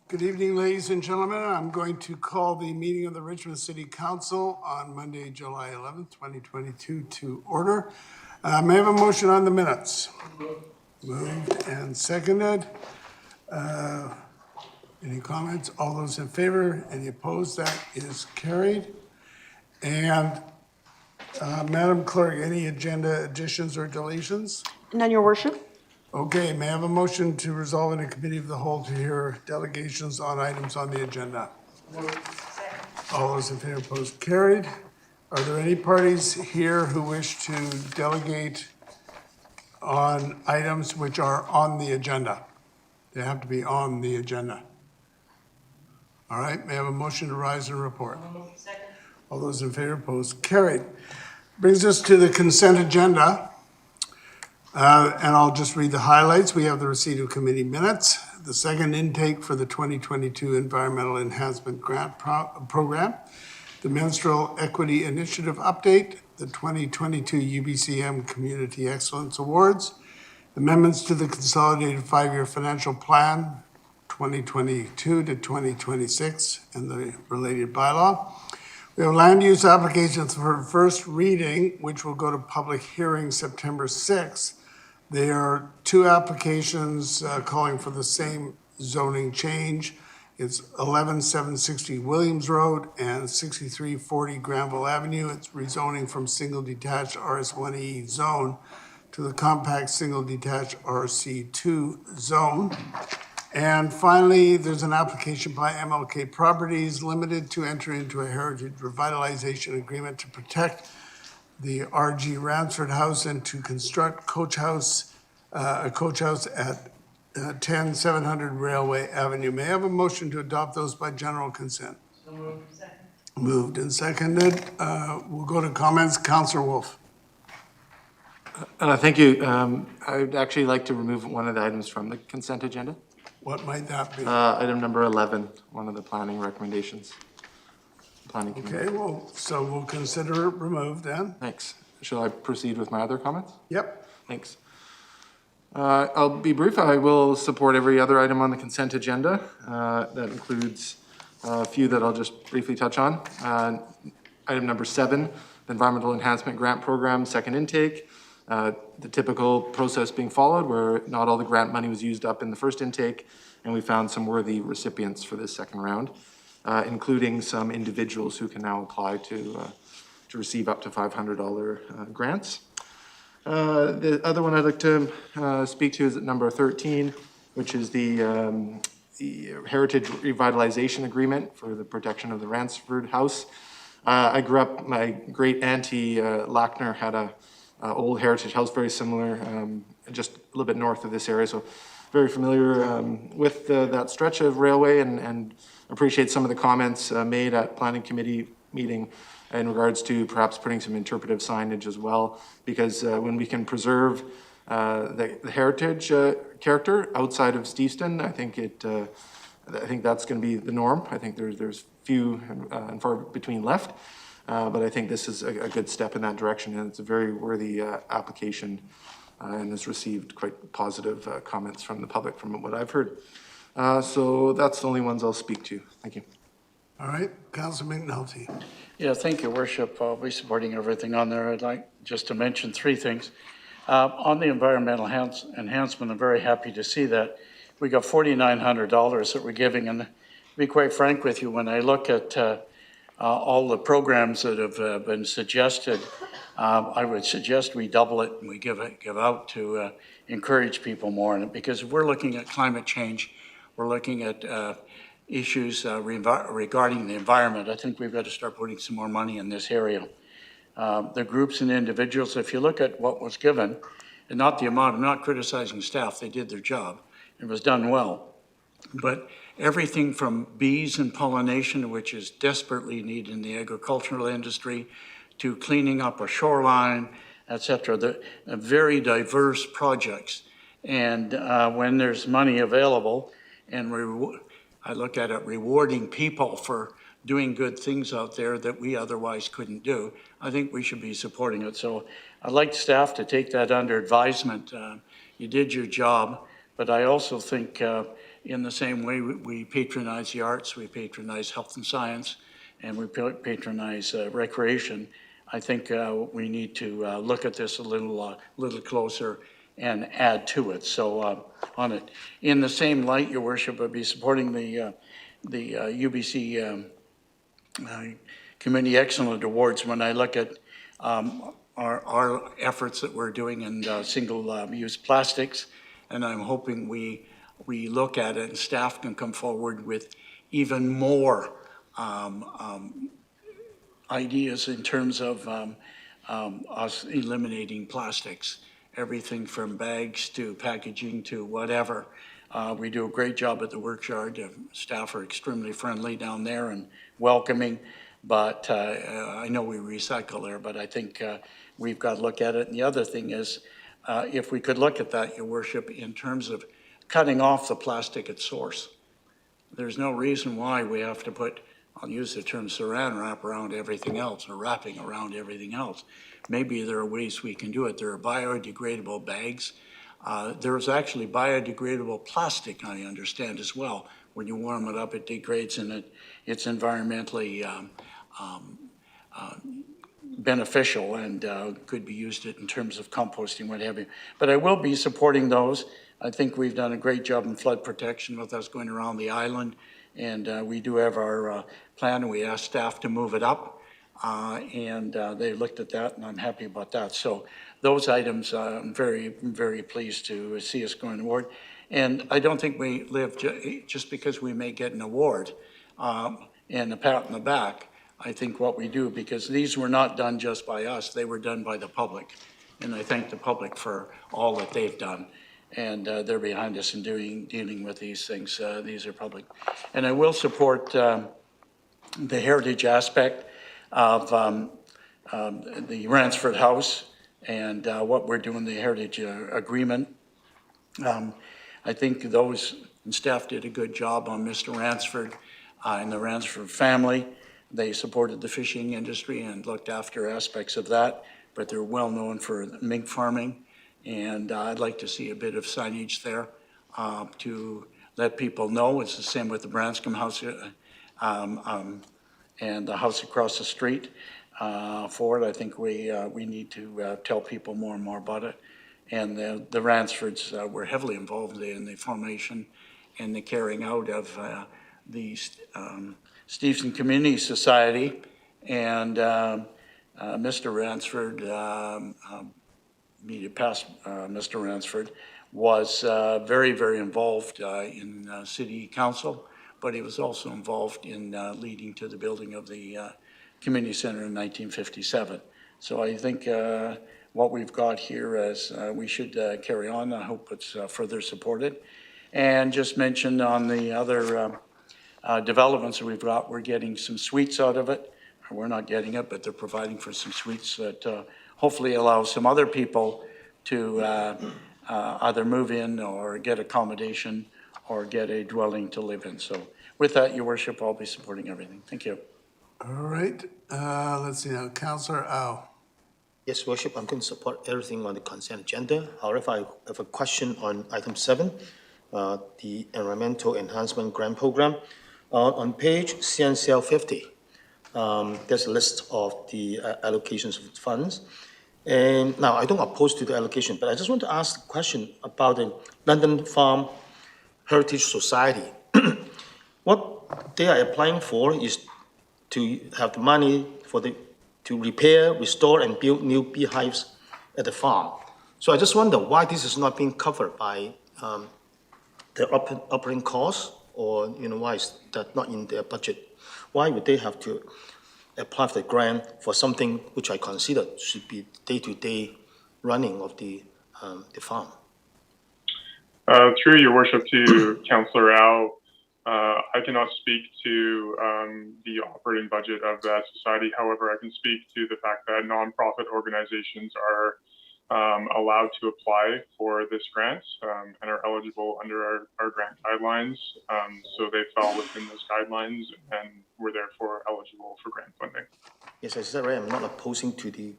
Good evening, ladies and gentlemen. I'm going to call the meeting of the Richmond City Council on Monday, July 11th, 2022 to order. May I have a motion on the minutes? Moved and seconded. Any comments? All those in favor? Any opposed? That is carried. And Madam Clerk, any agenda additions or deletions? None, Your Worship. Okay, may I have a motion to resolve in a committee of the whole to hear delegations on items on the agenda? All those in favor, opposed, carried. Are there any parties here who wish to delegate on items which are on the agenda? They have to be on the agenda. All right, may I have a motion to rise and report? Second. All those in favor, opposed, carried. Brings us to the consent agenda. And I'll just read the highlights. We have the receipt of committee minutes, the second intake for the 2022 Environmental Enhancement Grant Program, the Menstrual Equity Initiative update, the 2022 Ubcm Community Excellence Awards, amendments to the Consolidated 5-Year Financial Plan 2022 to 2026, and the related bylaw. We have land use applications for first reading, which will go to public hearing September 6th. There are two applications calling for the same zoning change. It's 11760 Williams Road and 6340 Granville Avenue. It's rezoning from single detached RS1E zone to the compact single detached RC2 zone. And finally, there's an application by MLK Properties Limited to enter into a heritage revitalization agreement to protect the RG Ransford House and to construct a coach house at 10700 Railway Avenue. May I have a motion to adopt those by general consent? So moved. Second. Moved and seconded. We'll go to comments. Councillor Wolf. Thank you. I would actually like to remove one of the items from the consent agenda. What might that be? Item number 11, one of the planning recommendations. Okay, well, so we'll consider it removed then. Thanks. Shall I proceed with my other comments? Yep. Thanks. I'll be brief. I will support every other item on the consent agenda. That includes a few that I'll just briefly touch on. Item number 7, the Environmental Enhancement Grant Program, second intake. The typical process being followed where not all the grant money was used up in the first intake, and we found some worthy recipients for this second round. Including some individuals who can now apply to receive up to $500 grants. The other one I'd like to speak to is at number 13, which is the Heritage Revitalization Agreement for the protection of the Ransford House. I grew up, my great auntie Lackner had a old heritage house, very similar, just a little bit north of this area, so very familiar with that stretch of railway and appreciate some of the comments made at planning committee meeting in regards to perhaps putting some interpretive signage as well, because when we can preserve the heritage character outside of Steveston, I think that's going to be the norm. I think there's few and far between left, but I think this is a good step in that direction, and it's a very worthy application and has received quite positive comments from the public from what I've heard. So that's the only ones I'll speak to. Thank you. All right, Councilor McNulty. Yeah, thank you, Worship. I'll be supporting everything on there. I'd like just to mention 3 things. On the environmental enhancement, I'm very happy to see that we got $4,900 that we're giving. And to be quite frank with you, when I look at all the programs that have been suggested, I would suggest we double it and we give out to encourage people more in it, because if we're looking at climate change, we're looking at issues regarding the environment. I think we've got to start putting some more money in this area. The groups and individuals, if you look at what was given, and not the amount, I'm not criticizing staff, they did their job. It was done well. But everything from bees and pollination, which is desperately needed in the agricultural industry, to cleaning up a shoreline, etc. They're very diverse projects. And when there's money available, and I look at it rewarding people for doing good things out there that we otherwise couldn't do, I think we should be supporting it. So I'd like staff to take that under advisement. You did your job, but I also think in the same way we patronize the arts, we patronize health and science, and we patronize recreation. I think we need to look at this a little closer and add to it. So on it, in the same light, Your Worship, I'd be supporting the UBC Community Excellent Awards when I look at our efforts that we're doing in single-use plastics, and I'm hoping we look at it and staff can come forward with even more ideas in terms of us eliminating plastics, everything from bags to packaging to whatever. We do a great job at the workyard. Staff are extremely friendly down there and welcoming, but I know we recycle there, but I think we've got to look at it. And the other thing is, if we could look at that, Your Worship, in terms of cutting off the plastic at source. There's no reason why we have to put, I'll use the term saran wrap around everything else, or wrapping around everything else. Maybe there are ways we can do it. There are biodegradable bags. There's actually biodegradable plastic, I understand, as well. When you warm it up, it degrades and it's environmentally beneficial and could be used in terms of composting, what have you. But I will be supporting those. I think we've done a great job in flood protection with us going around the island, and we do have our plan, and we asked staff to move it up, and they looked at that, and I'm happy about that. So those items, I'm very, very pleased to see us going forward. And I don't think we live just because we may get an award and a pat on the back. I think what we do, because these were not done just by us, they were done by the public. And I thank the public for all that they've done. And they're behind us in dealing with these things. These are public. And I will support the heritage aspect of the Ransford House and what we're doing, the heritage agreement. I think those and staff did a good job on Mr. Ransford and the Ransford family. They supported the fishing industry and looked after aspects of that, but they're well known for mink farming. And I'd like to see a bit of signage there to let people know. It's the same with the Branscombe House and the house across the street. For it, I think we need to tell people more and more about it. And the Ransfords were heavily involved in the formation and the carrying out of the Stevenson Community Society. And Mr. Ransford, immediate past Mr. Ransford, was very, very involved in city council, but he was also involved in leading to the building of the community center in 1957. So I think what we've got here is we should carry on. I hope it's further supported. And just mention on the other developments that we've got, we're getting some suites out of it. We're not getting it, but they're providing for some suites that hopefully allow some other people to either move in or get accommodation or get a dwelling to live in. So with that, Your Worship, I'll be supporting everything. Thank you. All right, let's see now, Councillor Au. Yes, Worship, I'm going to support everything on the consent agenda. However, I have a question on item 7, the Environmental Enhancement Grant Program. On page CNCL 50, there's a list of the allocations of funds. And now, I don't oppose to the allocation, but I just want to ask a question about the London Farm Heritage Society. What they are applying for is to have the money to repair, restore, and build new beehives at the farm. So I just wonder why this is not being covered by the operating costs, or why is that not in their budget? Why would they have to apply for the grant for something which I consider should be day-to-day running of the farm? Through Your Worship to Councillor Au, I cannot speak to the operating budget of that society. However, I can speak to the fact that nonprofit organizations are allowed to apply for this grant and are eligible under our grant guidelines. So they fell within those guidelines and were therefore eligible for grant funding. Yes, I said right, I'm not opposing to the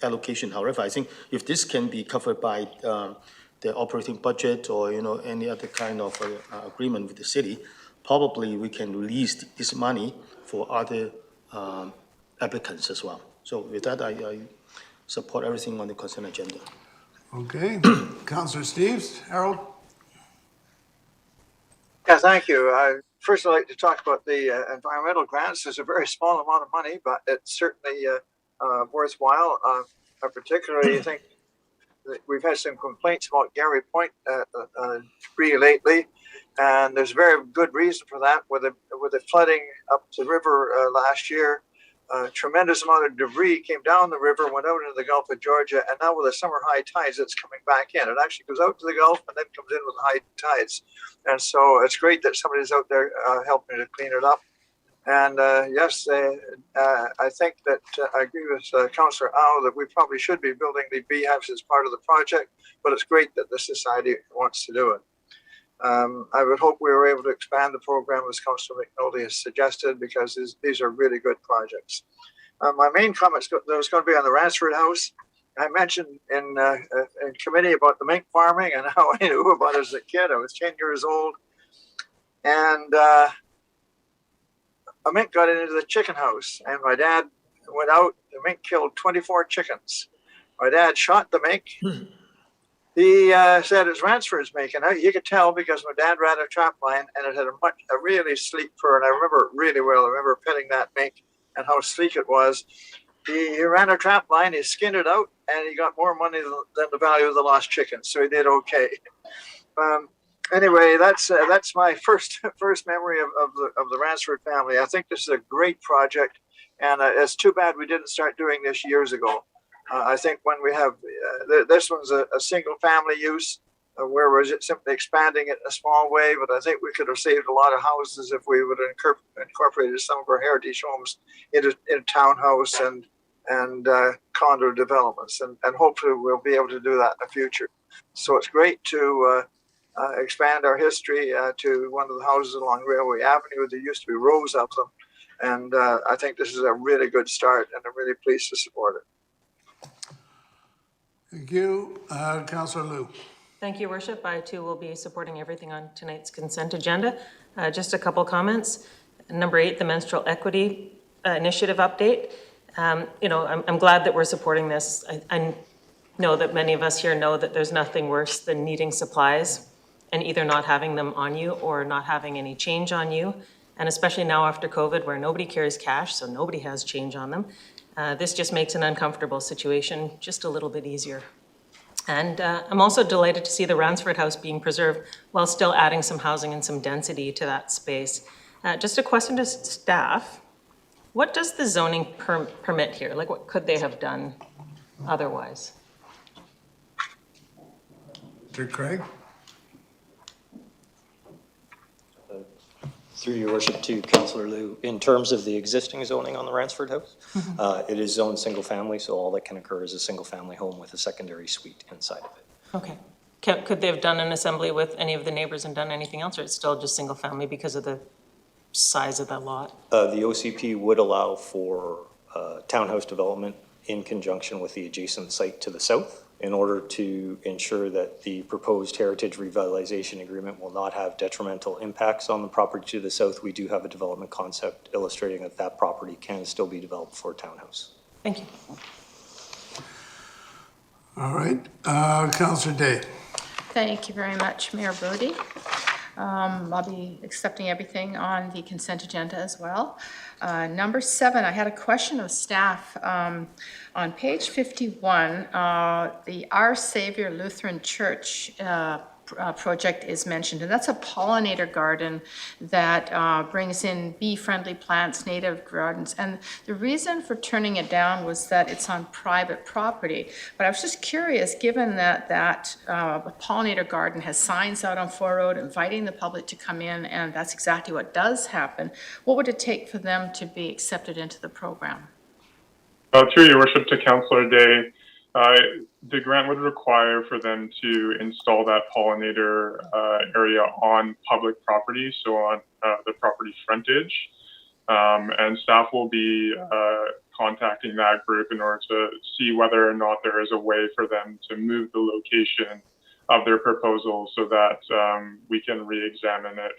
allocation. However, I think if this can be covered by their operating budget or, any other kind of agreement with the city, probably we can release this money for other applicants as well. So with that, I support everything on the consent agenda. Okay. Councillor Steves, Harold? Yeah, thank you. First, I'd like to talk about the environmental grants. It's a very small amount of money, but it's certainly worthwhile. I particularly think that we've had some complaints about Gary Point debris lately, and there's very good reason for that. With the flooding up the river last year, a tremendous amount of debris came down the river, went out into the Gulf of Georgia, and now with the summer high tides, it's coming back in. It actually goes out to the Gulf and then comes in with high tides. And so it's great that somebody's out there helping to clean it up. And yes, I think that I agree with Councillor Au that we probably should be building the beehives as part of the project, but it's great that the society wants to do it. I would hope we were able to expand the program as Councillor McNulty has suggested, because these are really good projects. My main comment was going to be on the Ransford house. I mentioned in committee about the mink farming and how I knew about it as a kid. I was 10 years old, and a mink got into the chicken house, and my dad went out. The mink killed 24 chickens. My dad shot the mink. He said it's Ransford's mink, and you could tell because my dad ran a trap line, and it had a really sleek fur, and I remember it really well. I remember petting that mink and how sleek it was. He ran a trap line, he skinned it out, and he got more money than the value of the lost chickens, so he did okay. Anyway, that's my first memory of the Ransford family. I think this is a great project, and it's too bad we didn't start doing this years ago. I think when we have this one's a single family use, where we're simply expanding it in a small way, but I think we could have saved a lot of houses if we would have incorporated some of our heritage homes into townhouse and condo developments, and hopefully we'll be able to do that in the future. So it's great to expand our history to one of the houses along Railway Avenue. There used to be rows of them, and I think this is a really good start, and I'm really pleased to support it. Thank you. Councillor Liu. Thank you, Worship. I too will be supporting everything on tonight's consent agenda. Just a couple comments. Number 8, the Menstrual Equity Initiative update. I'm glad that we're supporting this. I know that many of us here know that there's nothing worse than needing supplies and either not having them on you or not having any change on you. And especially now after COVID, where nobody carries cash, so nobody has change on them. This just makes an uncomfortable situation just a little bit easier. And I'm also delighted to see the Ransford house being preserved while still adding some housing and some density to that space. Just a question to staff. What does the zoning permit here? Like, what could they have done otherwise? Mr. Craig? Through your worship to Councillor Liu, in terms of the existing zoning on the Ransford house, it is zoned single family, so all that can occur is a single family home with a secondary suite inside of it. Okay. Could they have done an assembly with any of the neighbors and done anything else, or it's still just single family because of the size of that lot? The OCP would allow for townhouse development in conjunction with the adjacent site to the south in order to ensure that the proposed heritage revitalization agreement will not have detrimental impacts on the property to the south. We do have a development concept illustrating that that property can still be developed for a townhouse. Thank you. All right. Councillor Day. Thank you very much, Mayor Brody. I'll be accepting everything on the consent agenda as well. Number 7, I had a question of staff. On page 51, the Our Savior Lutheran Church project is mentioned, and that's a pollinator garden that brings in bee-friendly plants, native gardens. And the reason for turning it down was that it's on private property. But I was just curious, given that pollinator garden has signs out on Fore Road inviting the public to come in, and that's exactly what does happen, what would it take for them to be accepted into the program? Through your worship to Councillor Day, the grant would require for them to install that pollinator area on public property, so on the property frontage. And staff will be contacting that group in order to see whether or not there is a way for them to move the location of their proposal so that we can re-examine it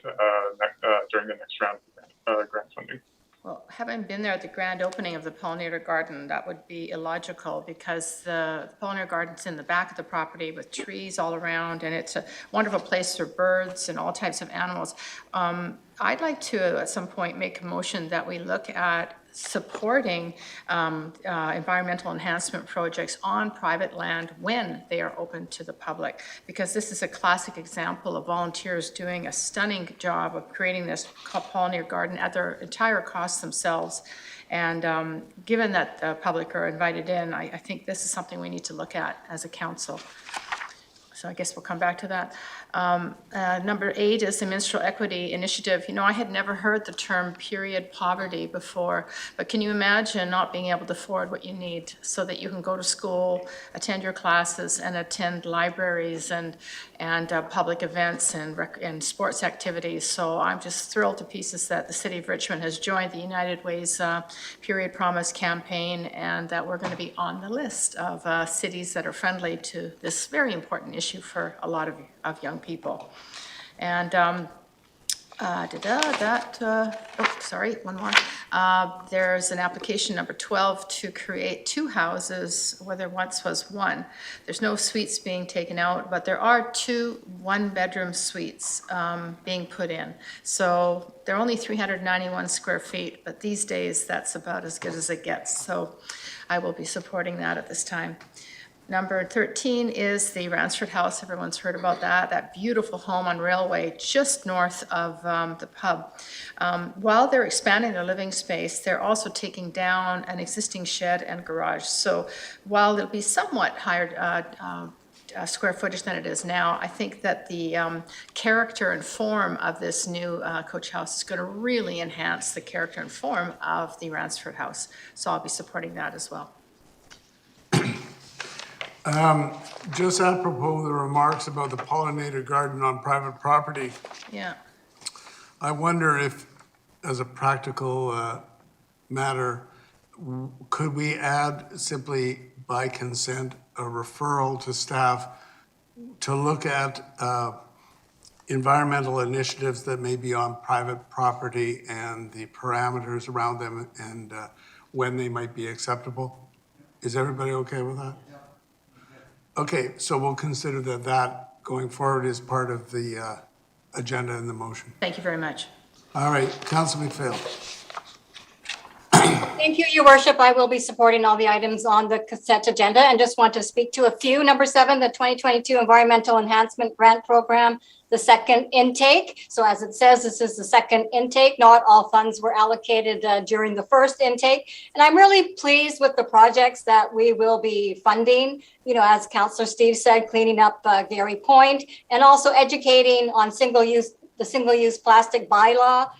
during the next round of grant funding. Well, having been there at the grand opening of the pollinator garden, that would be illogical because the pollinator garden's in the back of the property with trees all around, and it's a wonderful place for birds and all types of animals. I'd like to, at some point, make a motion that we look at supporting environmental enhancement projects on private land when they are open to the public, because this is a classic example of volunteers doing a stunning job of creating this pollinator garden at their entire cost themselves. And given that the public are invited in, I think this is something we need to look at as a council. So I guess we'll come back to that. Number 8 is the Menstrual Equity Initiative. You know, I had never heard the term period poverty before, but can you imagine not being able to afford what you need so that you can go to school, attend your classes, and attend libraries and public events and sports activities? So I'm just thrilled to pieces that the City of Richmond has joined the United Way's Period Promise campaign, and that we're going to be on the list of cities that are friendly to this very important issue for a lot of young people. And one more. There's an application number 12 to create 2 houses where there once was 1. There's no suites being taken out, but there are 2 one-bedroom suites being put in. So they're only 391 square feet, but these days that's about as good as it gets. So I will be supporting that at this time. Number 13 is the Ransford House. Everyone's heard about that beautiful home on Railway just north of the pub. While they're expanding their living space, they're also taking down an existing shed and garage. So while it'll be somewhat higher square footage than it is now, I think that the character and form of this new coach house is going to really enhance the character and form of the Ransford House. So I'll be supporting that as well. Just apropos of the remarks about the pollinator garden on private property, Yeah. I wonder if, as a practical matter, could we add simply by consent a referral to staff to look at environmental initiatives that may be on private property and the parameters around them and when they might be acceptable? Is everybody okay with that? Okay, so we'll consider that going forward is part of the agenda and the motion. Thank you very much. All right, Councilor McPhail. Thank you, Your Worship. I will be supporting all the items on the consent agenda and just want to speak to a few. Number 7, the 2022 Environmental Enhancement Grant Program, the second intake. So as it says, this is the second intake. Not all funds were allocated during the first intake. And I'm really pleased with the projects that we will be funding. You know, as Councillor Steve said, cleaning up Gary Point and also educating on the single-use plastic bylaw.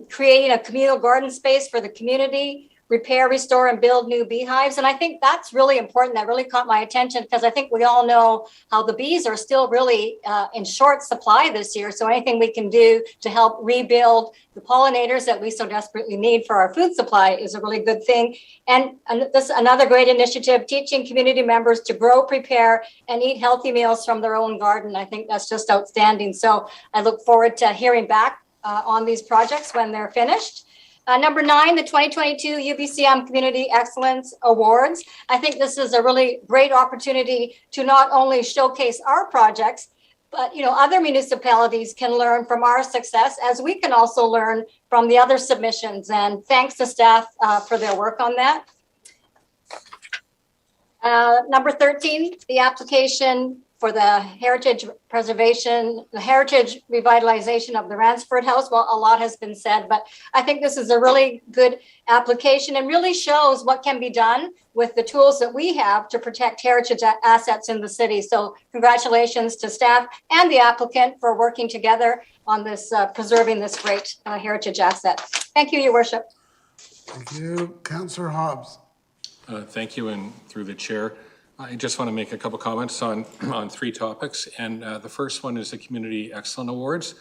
Creating a communal garden space for the community, repair, restore, and build new beehives. And I think that's really important. That really caught my attention because I think we all know how the bees are still really in short supply this year. So anything we can do to help rebuild the pollinators that we so desperately need for our food supply is a really good thing. And this is another great initiative, teaching community members to grow, prepare, and eat healthy meals from their own garden. I think that's just outstanding. So I look forward to hearing back on these projects when they're finished. Number 9, the 2022 Ubcm Community Excellence Awards. I think this is a really great opportunity to not only showcase our projects, but other municipalities can learn from our success as we can also learn from the other submissions. And thanks to staff for their work on that. Number 13, the application for the heritage preservation, the heritage revitalization of the Ransford House. Well, a lot has been said, but I think this is a really good application and really shows what can be done with the tools that we have to protect heritage assets in the city. So congratulations to staff and the applicant for working together on this, preserving this great heritage asset. Thank you, Your Worship. Thank you. Councillor Hobbs. Thank you, and through the chair. I just want to make a couple comments on 3 topics. And the first one is the Community Excellence Awards.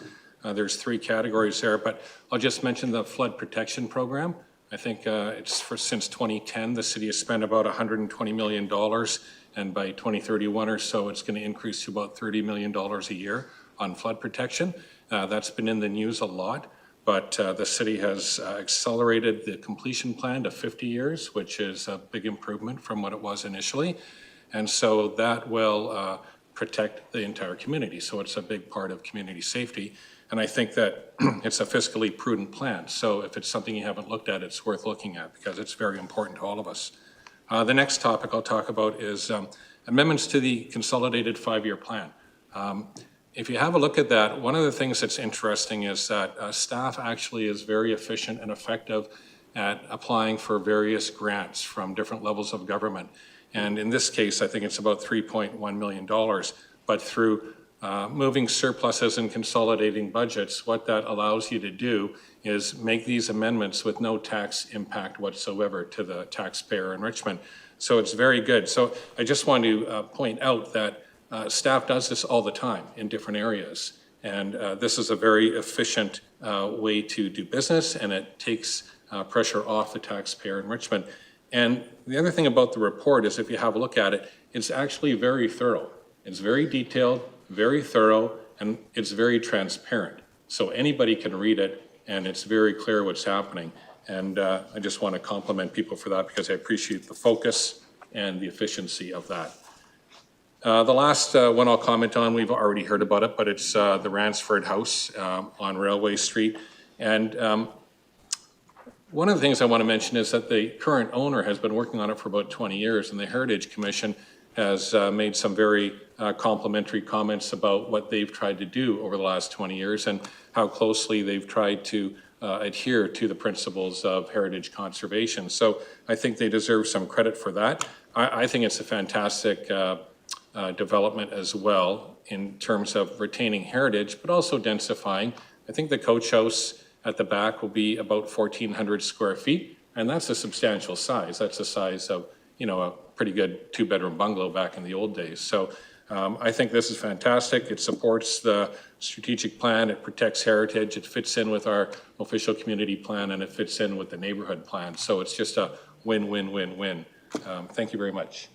There's 3 categories there, but I'll just mention the flood protection program. I think since 2010, the city has spent about $120 million, and by 2031 or so, it's going to increase to about $30 million a year on flood protection. That's been in the news a lot, but the city has accelerated the completion plan to 50 years, which is a big improvement from what it was initially. And so that will protect the entire community. So it's a big part of community safety. And I think that it's a fiscally prudent plan. So if it's something you haven't looked at, it's worth looking at because it's very important to all of us. The next topic I'll talk about is amendments to the consolidated 5-year plan. If you have a look at that, one of the things that's interesting is that staff actually is very efficient and effective at applying for various grants from different levels of government. And in this case, I think it's about $3.1 million. But through moving surpluses and consolidating budgets, what that allows you to do is make these amendments with no tax impact whatsoever to the taxpayer enrichment. So it's very good. So I just want to point out that staff does this all the time in different areas. And this is a very efficient way to do business, and it takes pressure off the taxpayer enrichment. And the other thing about the report is if you have a look at it, it's actually very thorough. It's very detailed, very thorough, and it's very transparent. So anybody can read it, and it's very clear what's happening. And I just want to compliment people for that because I appreciate the focus and the efficiency of that. The last one I'll comment on, we've already heard about it, but it's the Ransford house on Railway Street. And one of the things I want to mention is that the current owner has been working on it for about 20 years, and the Heritage Commission has made some very complimentary comments about what they've tried to do over the last 20 years and how closely they've tried to adhere to the principles of heritage conservation. So I think they deserve some credit for that. I think it's a fantastic development as well in terms of retaining heritage, but also densifying. I think the coach house at the back will be about 1,400 square feet, and that's a substantial size. That's the size of, a pretty good 2-bedroom bungalow back in the old days. So I think this is fantastic. It supports the strategic plan. It protects heritage. It fits in with our official community plan, and it fits in with the neighborhood plan. So it's just a win-win-win-win. Thank you very much.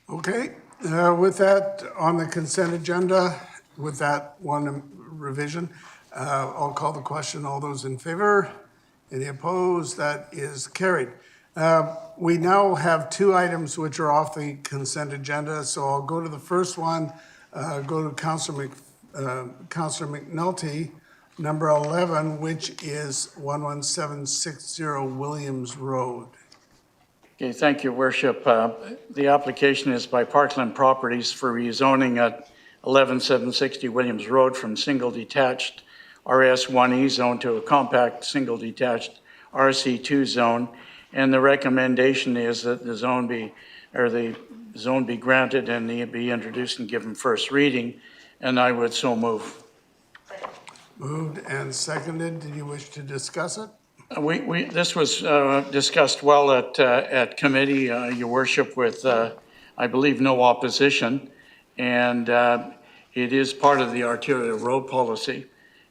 Okay, with that on the consent agenda, with that one revision, I'll call the question. All those in favor? Any opposed? That is carried. We now have 2 items which are off the consent agenda, so I'll go to the first one, go to Councillor McNulty, number 11, which is 11760 Williams Road. Okay, thank you, Worship. The application is by Parkland Properties for rezoning at 11760 Williams Road from single detached RS1E zone to a compact single detached RC2 zone. And the recommendation is that the zone be granted and be introduced and given first reading. And I would so move. Moved and seconded. Did you wish to discuss it? This was discussed well at committee, Your Worship, with I believe no opposition, and it is part of the arterial road policy,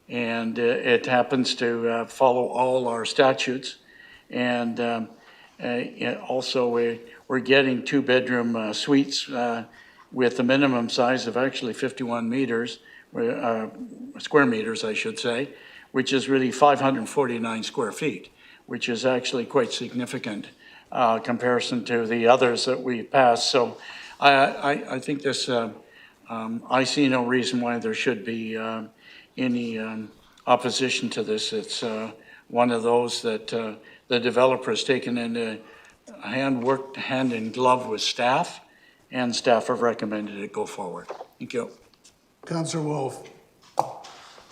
and it happens to follow all our statutes, and also we're getting 2-bedroom suites with a minimum size of actually 51 meters, square meters, I should say, which is really 549 square feet, which is actually quite significant comparison to the others that we passed. So I think this, I see no reason why there should be any opposition to this. It's one of those that the developer has taken into hand in glove with staff, and staff have recommended it go forward. Thank you. Councillor Wolf.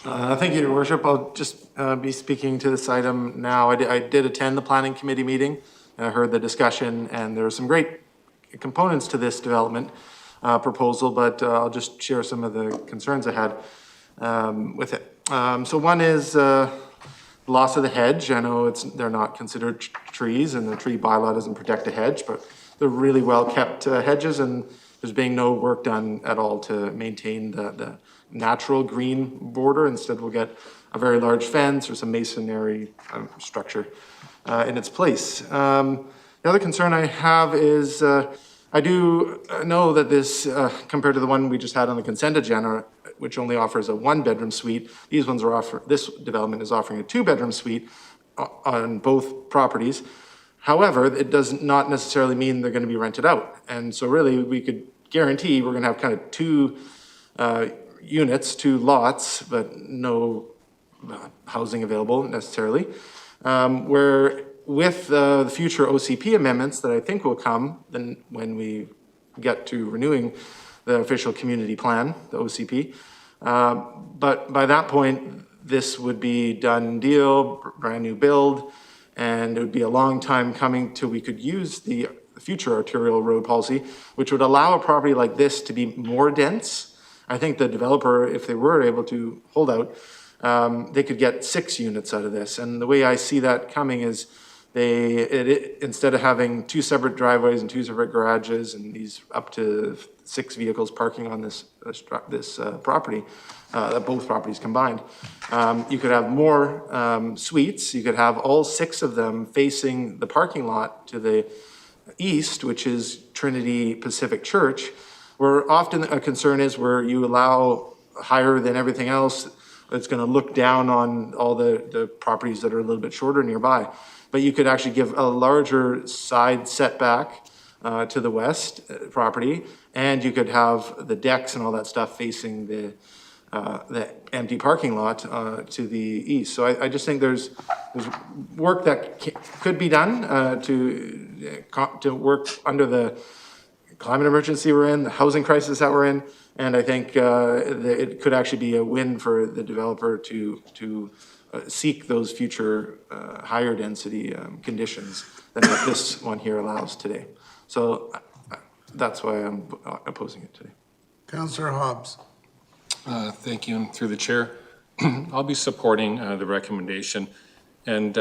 Thank you, Your Worship. I'll just be speaking to this item now. I did attend the Planning Committee meeting. I heard the discussion, and there are some great components to this development proposal, but I'll just share some of the concerns I had with it. So one is loss of the hedge. I know they're not considered trees, and the tree bylaw doesn't protect a hedge, but they're really well-kept hedges, and there's being no work done at all to maintain the natural green border. Instead, we'll get a very large fence or some masonry structure in its place. The other concern I have is I do know that this, compared to the one we just had on the consent agenda, which only offers a 1-bedroom suite, these ones are this development is offering a 2-bedroom suite on both properties. However, it does not necessarily mean they're going to be rented out. And so really we could guarantee we're going to have kind of 2 units, 2 lots, but no housing available necessarily. Where with the future OCP amendments that I think will come then when we get to renewing the official community plan, the OCP. But by that point, this would be done deal, brand new build, and it would be a long time coming till we could use the future arterial road policy, which would allow a property like this to be more dense. I think the developer, if they were able to hold out, they could get 6 units out of this. And the way I see that coming is instead of having 2 separate driveways and 2 separate garages and these up to 6 vehicles parking on this property, both properties combined, you could have more suites. You could have all 6 of them facing the parking lot to the east, which is Trinity Pacific Church, where often a concern is where you allow higher than everything else, it's going to look down on all the properties that are a little bit shorter nearby. But you could actually give a larger side setback to the west property, and you could have the decks and all that stuff facing the empty parking lot to the east. So I just think there's work that could be done to work under the climate emergency we're in, the housing crisis that we're in, and I think it could actually be a win for the developer to seek those future higher density conditions than what this one here allows today. So that's why I'm opposing it today. Councillor Hobbs. Thank you, and through the chair, I'll be supporting the recommendation. And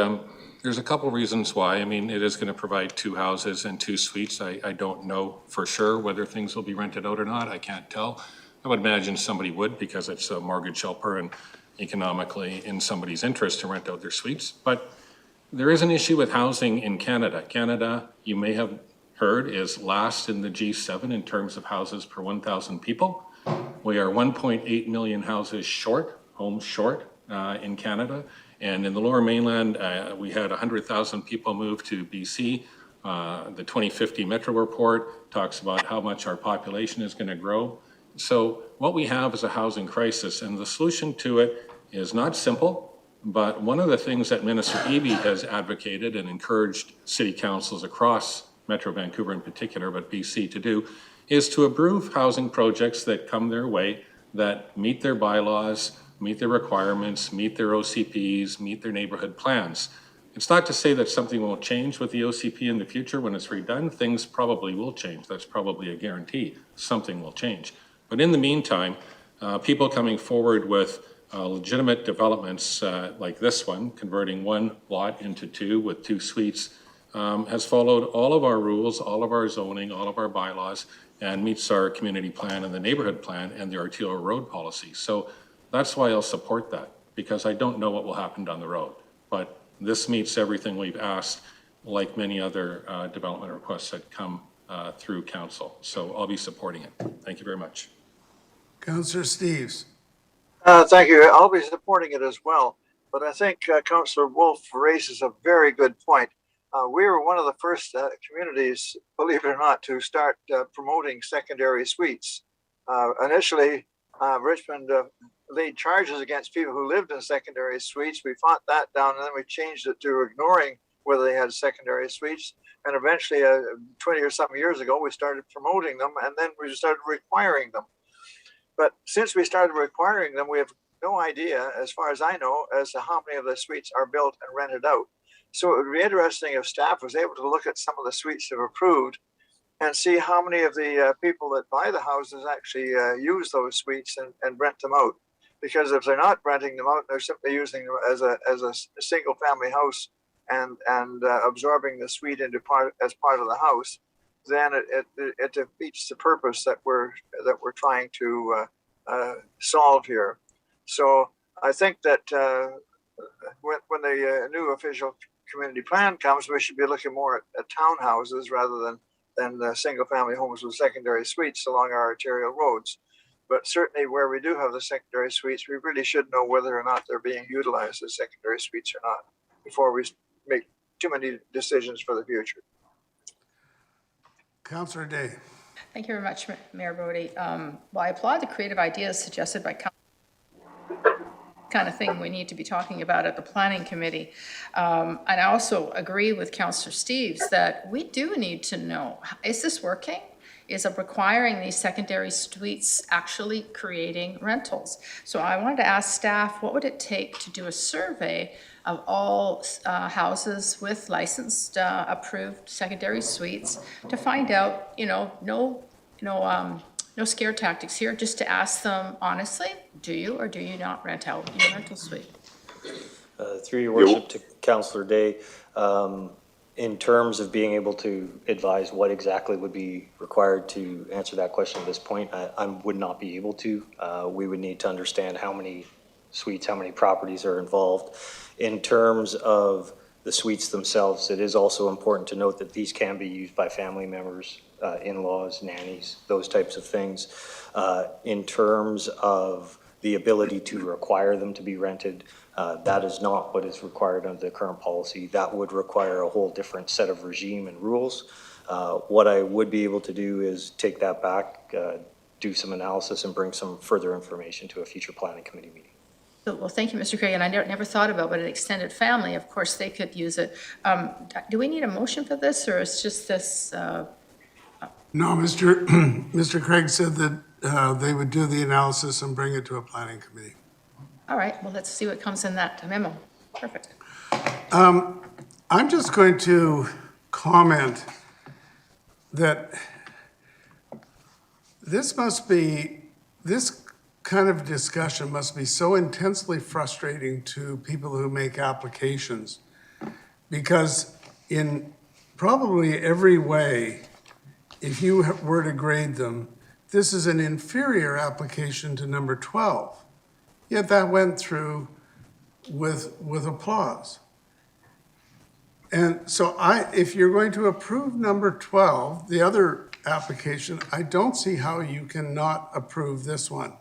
there's a couple reasons why. I mean, it is going to provide 2 houses and 2 suites. I don't know for sure whether things will be rented out or not. I can't tell. I would imagine somebody would, because it's a mortgage helper and economically in somebody's interest to rent out their suites. But there is an issue with housing in Canada. Canada, you may have heard, is last in the G7 in terms of houses per 1,000 people. We are 1.8 million houses short, homes short in Canada. And in the Lower Mainland, we had 100,000 people move to BC. The 2050 Metro Report talks about how much our population is going to grow. So what we have is a housing crisis, and the solution to it is not simple, but one of the things that Minister Eby has advocated and encouraged city councils across Metro Vancouver in particular, but BC to do, is to approve housing projects that come their way, that meet their bylaws, meet their requirements, meet their OCPs, meet their neighborhood plans. It's not to say that something won't change with the OCP in the future when it's redone. Things probably will change. That's probably a guarantee. Something will change. But in the meantime, people coming forward with legitimate developments like this one, converting 1 lot into 2 with 2 suites, has followed all of our rules, all of our zoning, all of our bylaws, and meets our community plan and the neighborhood plan and the arterial road policy. So that's why I'll support that, because I don't know what will happen down the road. But this meets everything we've asked, like many other development requests that come through council. So I'll be supporting it. Thank you very much. Councillor Steves. Thank you. I'll be supporting it as well. But I think Councillor Wolf raises a very good point. We were one of the first communities, believe it or not, to start promoting secondary suites. Initially, Richmond laid charges against people who lived in secondary suites. We fought that down, and then we changed it to ignoring whether they had secondary suites. And eventually, 20 or something years ago, we started promoting them, and then we started requiring them. But since we started requiring them, we have no idea, as far as I know, as to how many of the suites are built and rented out. So it would be interesting if staff was able to look at some of the suites that are approved and see how many of the people that buy the houses actually use those suites and rent them out. Because if they're not renting them out, they're simply using them as a single family house and absorbing the suite into as part of the house, then it defeats the purpose that we're trying to solve here. So I think that when the new official community plan comes, we should be looking more at townhouses rather than single-family homes with secondary suites along our arterial roads. But certainly where we do have the secondary suites, we really should know whether or not they're being utilized as secondary suites or not before we make too many decisions for the future. Councillor Day. Thank you very much, Mayor Bodie. Well, I applaud the creative ideas suggested by kind of thing we need to be talking about at the planning committee. And I also agree with Councillor Steves that we do need to know, is this working? Is it requiring these secondary suites actually creating rentals? So I wanted to ask staff, what would it take to do a survey of all houses with licensed, approved secondary suites to find out, no scare tactics here, just to ask them honestly, do you or do you not rent out your rental suite? Through your worship to Councillor Day, in terms of being able to advise what exactly would be required to answer that question at this point, I would not be able to. We would need to understand how many suites, how many properties are involved. In terms of the suites themselves, it is also important to note that these can be used by family members, in-laws, nannies, those types of things. In terms of the ability to require them to be rented, that is not what is required under the current policy. That would require a whole different set of regime and rules. What I would be able to do is take that back, do some analysis and bring some further information to a future planning committee meeting. Well, thank you, Mr. Craig, and I never thought about, but an extended family, of course, they could use it. Do we need a motion for this, or is just this? No, Mr. Craig said that they would do the analysis and bring it to a planning committee. All right, well, let's see what comes in that memo. Perfect. I'm just going to comment that this kind of discussion must be so intensely frustrating to people who make applications, because in probably every way, if you were to grade them, this is an inferior application to number 12. Yet that went through with applause. And so if you're going to approve number 12, the other application, I don't see how you can not approve this one.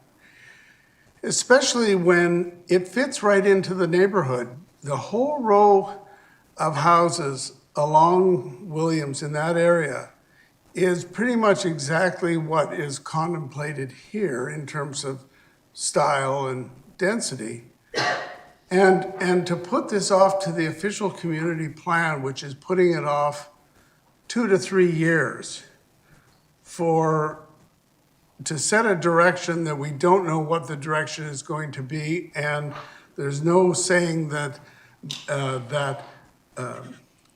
Especially when it fits right into the neighborhood. The whole row of houses along Williams in that area is pretty much exactly what is contemplated here in terms of style and density. And to put this off to the official community plan, which is putting it off 2 to 3 years to set a direction that we don't know what the direction is going to be, and there's no saying that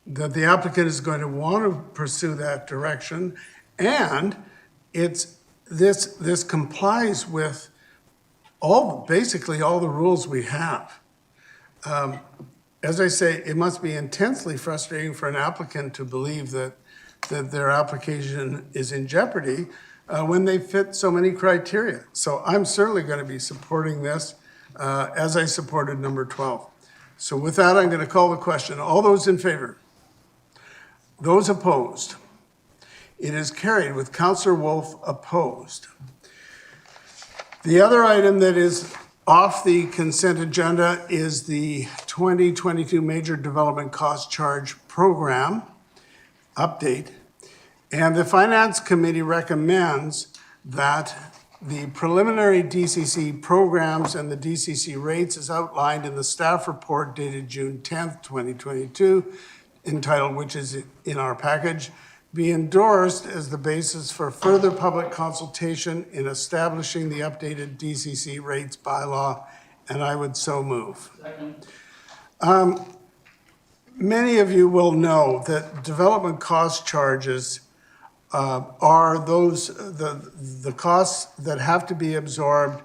the applicant is going to want to pursue that direction, and this complies with basically all the rules we have. As I say, it must be intensely frustrating for an applicant to believe that their application is in jeopardy when they fit so many criteria. So I'm certainly going to be supporting this as I supported number 12. So with that, I'm going to call the question. All those in favor? Those opposed? It is carried with Councillor Wolf opposed. The other item that is off the consent agenda is the 2022 Major Development Cost Charge Program update. And the Finance Committee recommends that the preliminary DCC programs and the DCC rates as outlined in the staff report dated June 10th, 2022, entitled, which is in our package, be endorsed as the basis for further public consultation in establishing the updated DCC rates bylaw, and I would so move. Many of you will know that development cost charges are the costs that have to be absorbed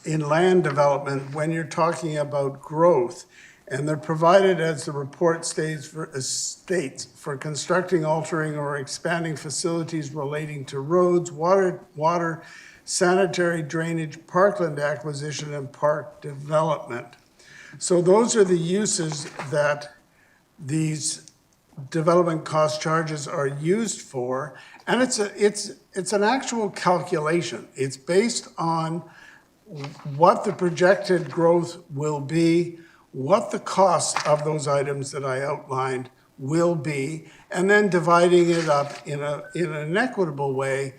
in land development when you're talking about growth. And they're provided, as the report states, for constructing, altering, or expanding facilities relating to roads, water, sanitary drainage parkland acquisition and park development. So those are the uses that these development cost charges are used for, and it's an actual calculation. It's based on what the projected growth will be, what the cost of those items that I outlined will be, and then dividing it up in an equitable way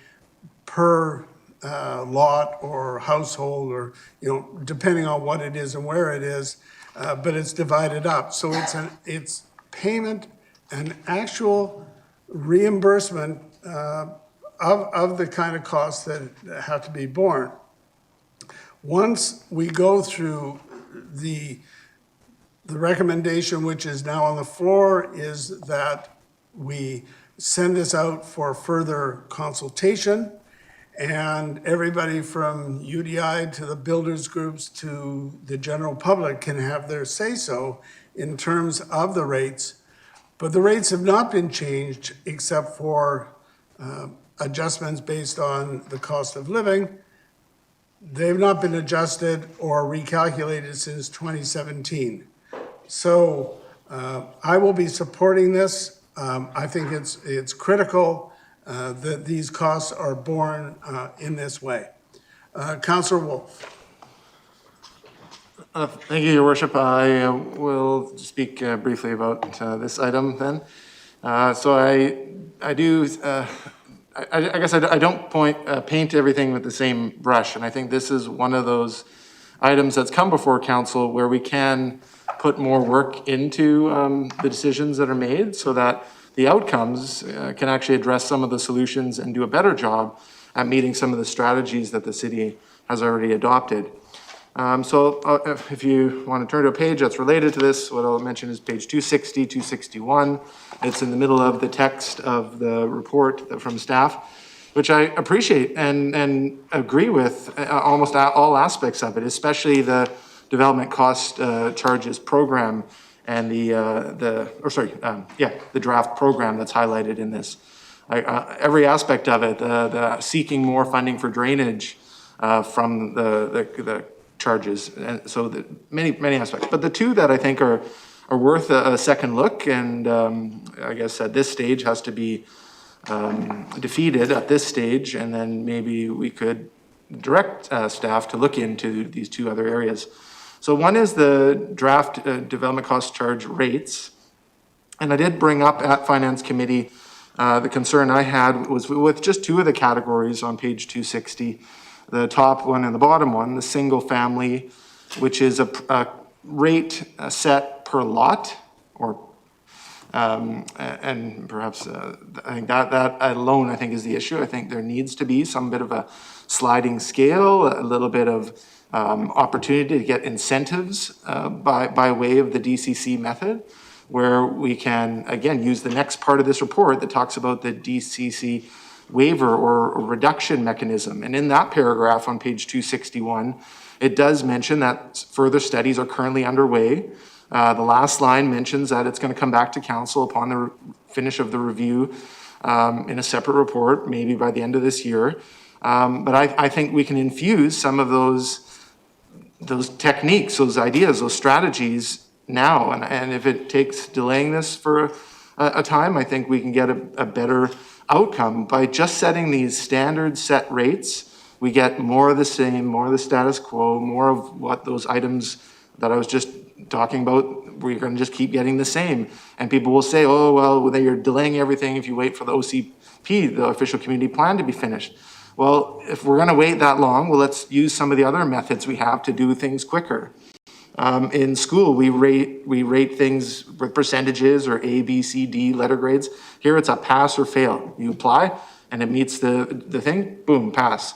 per lot or household, or, you know, depending on what it is and where it is, but it's divided up. So it's payment and actual reimbursement of the kind of costs that have to be borne. Once we go through the recommendation, which is now on the floor, is that we send this out for further consultation, and everybody from UDI to the builders groups to the general public can have their say-so in terms of the rates. But the rates have not been changed except for adjustments based on the cost of living. They've not been adjusted or recalculated since 2017. So I will be supporting this. I think it's critical that these costs are borne in this way. Councillor Wolf. Thank you, Your Worship. I will speak briefly about this item then. So I do, I guess I don't paint everything with the same brush, and I think this is one of those items that's come before council where we can put more work into the decisions that are made so that the outcomes can actually address some of the solutions and do a better job at meeting some of the strategies that the city has already adopted. So if you want to turn to a page that's related to this, what I'll mention is page 260, 261. It's in the middle of the text of the report from staff, which I appreciate and agree with almost all aspects of it, especially the development cost charges program and the draft program that's highlighted in this. Every aspect of it, the seeking more funding for drainage from the charges, and so many aspects. But the two that I think are worth a second look, and I guess at this stage has to be defeated at this stage, and then maybe we could direct staff to look into these two other areas. So one is the draft development cost charge rates, and I did bring up at Finance Committee the concern I had was with just two of the categories on page 260. The top one and the bottom one, the single family, which is a rate set per lot, or and perhaps I think that alone I think is the issue. I think there needs to be some bit of a sliding scale, a little bit of opportunity to get incentives by way of the DCC method, where we can again use the next part of this report that talks about the DCC waiver or reduction mechanism. And in that paragraph on page 261, it does mention that further studies are currently underway. The last line mentions that it's going to come back to council upon the finish of the review in a separate report, maybe by the end of this year. But I think we can infuse some of those techniques, those ideas, those strategies now. And if it takes delaying this for a time, I think we can get a better outcome by just setting these standard set rates. We get more of the same, more of the status quo, more of what those items that I was just talking about, we're going to just keep getting the same. And people will say, oh, well, you're delaying everything if you wait for the OCP, the official community plan, to be finished. Well, if we're going to wait that long, well, let's use some of the other methods we have to do things quicker. In school, we rate things with percentages or A, B, C, D letter grades. Here it's a pass or fail. You apply and it meets the thing, boom, pass.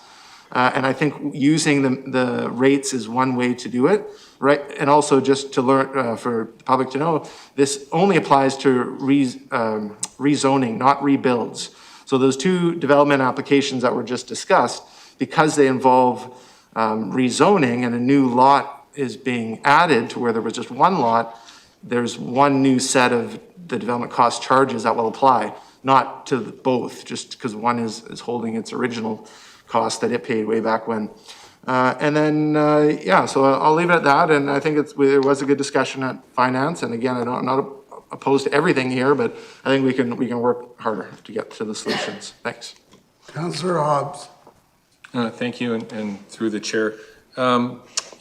And I think using the rates is one way to do it, right? And also just to learn, for the public to know, this only applies to rezoning, not rebuilds. So those two development applications that were just discussed, because they involve rezoning and a new lot is being added to where there was just one lot, there's one new set of the development cost charges that will apply, not to both, just because one is holding its original cost that it paid way back when. And then, so I'll leave it at that, and I think there was a good discussion at finance, and again, I'm not opposed to everything here, but I think we can work harder to get to the solutions. Thanks. Councillor Hobbs. Thank you, and through the chair.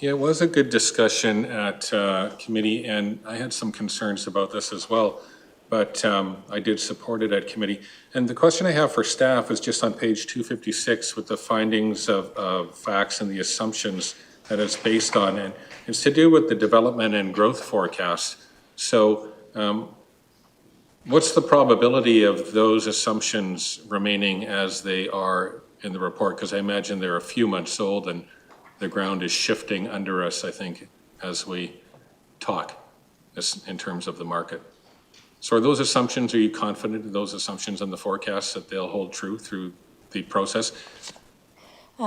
It was a good discussion at committee, and I had some concerns about this as well, but I did support it at committee. And the question I have for staff is just on page 256 with the findings of facts and the assumptions that it's based on, and it's to do with the development and growth forecast. So what's the probability of those assumptions remaining as they are in the report? Because I imagine they're a few months old and the ground is shifting under us, I think, as we talk in terms of the market. So are those assumptions, are you confident in those assumptions and the forecasts that they'll hold true through the process?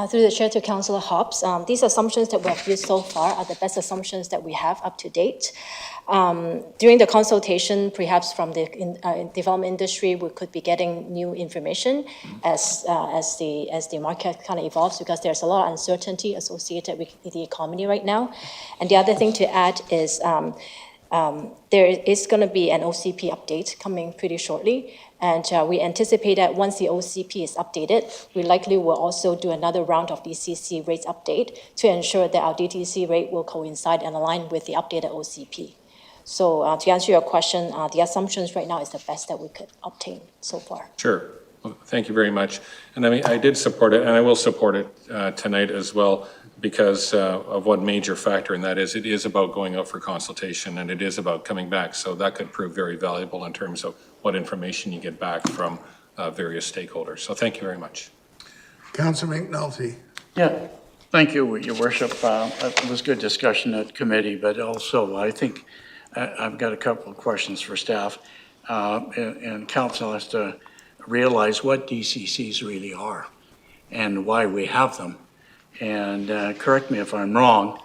Through the chair to Councillor Hobbs, these assumptions that we have used so far are the best assumptions that we have up to date. During the consultation, perhaps from the development industry, we could be getting new information as the market kind of evolves, because there's a lot of uncertainty associated with the economy right now. And the other thing to add is there is going to be an OCP update coming pretty shortly. And we anticipate that once the OCP is updated, we likely will also do another round of DCC rates update to ensure that our DTC rate will coincide and align with the updated OCP. So to answer your question, the assumptions right now is the best that we could obtain so far. Sure. Well, thank you very much. And I mean, I did support it, and I will support it tonight as well, because of one major factor, and that is it is about going out for consultation, and it is about coming back. So that could prove very valuable in terms of what information you get back from various stakeholders. So thank you very much. Councillor McNulty. Yeah, thank you, Your Worship. It was good discussion at committee, but also I think I've got a couple of questions for staff. And council has to realize what DCCs really are and why we have them. And correct me if I'm wrong,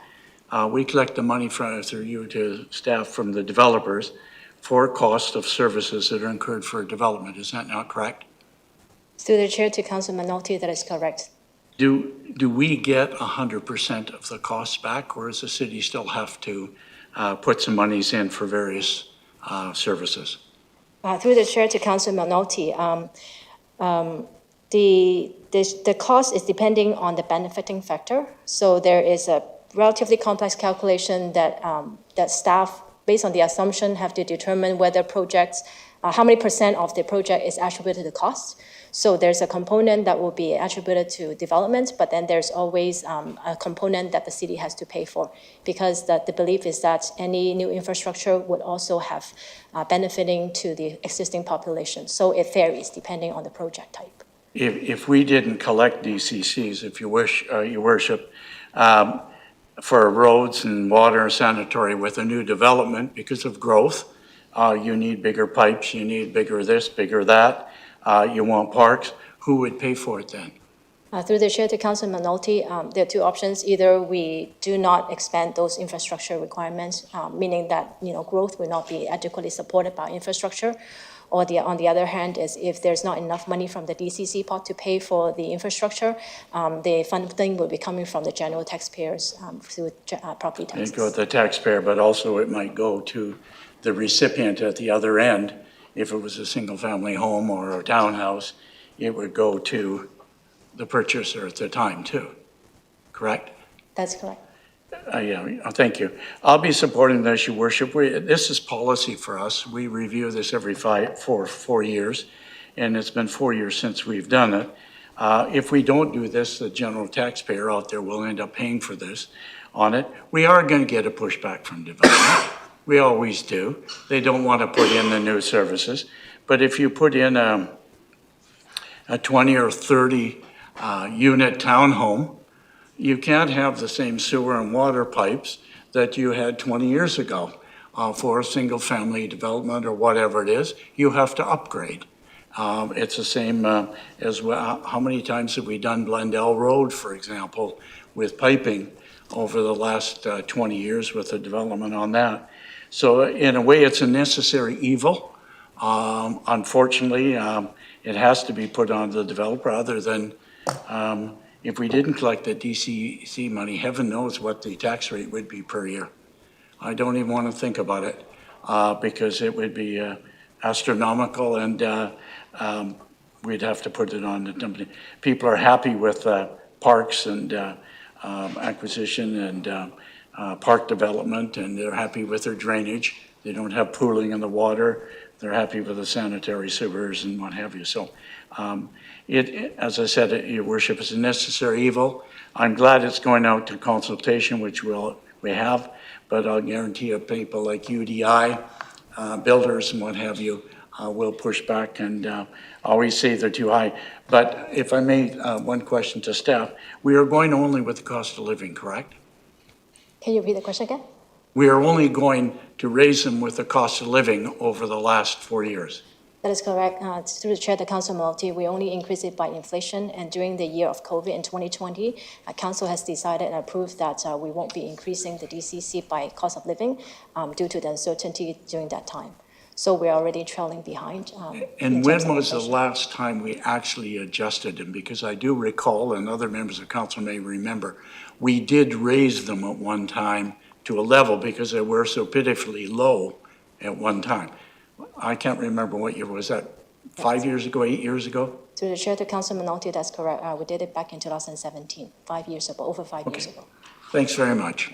we collect the money through you to staff from the developers for cost of services that are incurred for development. Is that not correct? Through the chair to Councillor Manotti, that is correct. Do we get 100% of the costs back, or does the city still have to put some monies in for various services? Through the chair to Councillor Manotti, the cost is depending on the benefiting factor. So there is a relatively complex calculation that that staff, based on the assumption, have to determine whether projects, how many % of the project is attributed to cost. So there's a component that will be attributed to development, but then there's always a component that the city has to pay for, because the belief is that any new infrastructure would also have benefiting to the existing population. So it varies depending on the project type. If we didn't collect DCCs, if you wish, Your Worship, for roads and water and sanitary with a new development because of growth, you need bigger pipes, you need bigger this, bigger that, you want parks, who would pay for it then? Through the chair to Councillor Manotti, there are two options. Either we do not expand those infrastructure requirements, meaning that growth will not be adequately supported by infrastructure, or on the other hand is if there's not enough money from the DCC pot to pay for the infrastructure, the funding will be coming from the general taxpayers through property taxes. It go to the taxpayer, but also it might go to the recipient at the other end. If it was a single-family home or a townhouse, it would go to the purchaser at the time too, correct? That's correct. Yeah, thank you. I'll be supporting this, Your Worship. This is policy for us. We review this every 4 years, and it's been 4 years since we've done it. If we don't do this, the general taxpayer out there will end up paying for this on it. We are going to get a pushback from development. We always do. They don't want to put in the new services. But if you put in a 20 or 30 unit townhome, you can't have the same sewer and water pipes that you had 20 years ago for a single family development or whatever it is. You have to upgrade. It's the same as how many times have we done Blendell Road, for example, with piping over the last 20 years with the development on that. So in a way, it's a necessary evil. Unfortunately, it has to be put on the developer other than If we didn't collect the DCC money, heaven knows what the tax rate would be per year. I don't even want to think about it, because it would be astronomical, and we'd have to put it on the company. People are happy with parks and acquisition and park development, and they're happy with their drainage. They don't have pooling in the water. They're happy with the sanitary sewers and what have you. So as I said, Your Worship, is a necessary evil. I'm glad it's going out to consultation, which we have, but I'll guarantee you people like UDI, builders and what have you, will push back and always say they're too high. But if I may, one question to staff, we are going only with the cost of living, correct? Can you repeat the question again? We are only going to raise them with the cost of living over the last 4 years. That is correct. Through the chair, the council minority, we only increase it by inflation. And during the year of COVID in 2020, council has decided and approved that we won't be increasing the DCC by cost of living due to the uncertainty during that time. So we're already trailing behind. And when was the last time we actually adjusted them? Because I do recall, and other members of council may remember, we did raise them at one time to a level because they were so pitifully low at one time. I can't remember what year was that, 5 years ago, 8 years ago? Through the chair, the council minority, that's correct. We did it back in 2017, 5 years ago, over 5 years ago. Thanks very much.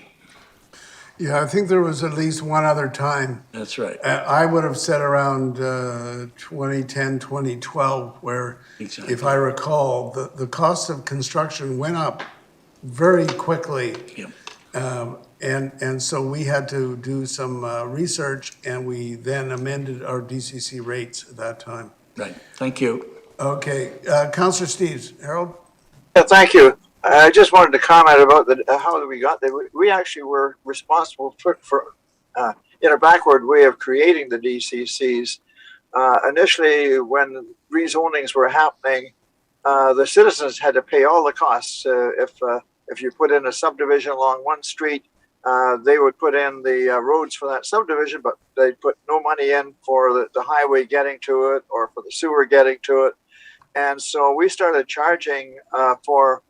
Yeah, I think there was at least one other time. That's right. I would have said around 2010, 2012, where, Exactly. if I recall, the cost of construction went up very quickly. Yep. And so we had to do some research, and we then amended our DCC rates at that time. Right. Thank you. Okay, Councillor Steves, Harold? Yeah, thank you. I just wanted to comment about how we got there. We actually were responsible for in a backward way of creating the DCCs. Initially, when rezonings were happening, the citizens had to pay all the costs. If you put in a subdivision along one street, they would put in the roads for that subdivision, but they'd put no money in for the highway getting to it or for the sewer getting to it. And so we started charging for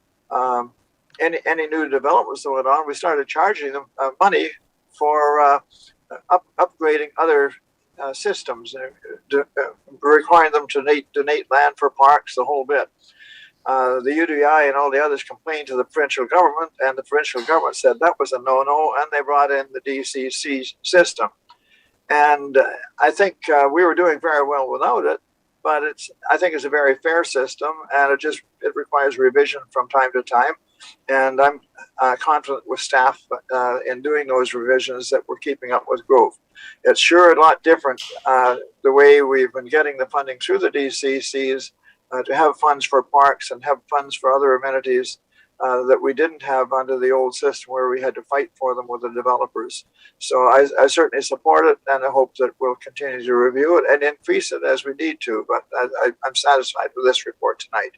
any new developments that went on. We started charging them money for upgrading other systems, requiring them to donate land for parks, the whole bit. The UDI and all the others complained to the provincial government, and the provincial government said that was a no-no, and they brought in the DCC system. And I think we were doing very well without it, but I think it's a very fair system, and it requires revision from time to time. And I'm confident with staff in doing those revisions that we're keeping up with growth. It's sure a lot different the way we've been getting the funding through the DCCs to have funds for parks and have funds for other amenities that we didn't have under the old system where we had to fight for them with the developers. So I certainly support it, and I hope that we'll continue to review it and increase it as we need to. But I'm satisfied with this report tonight.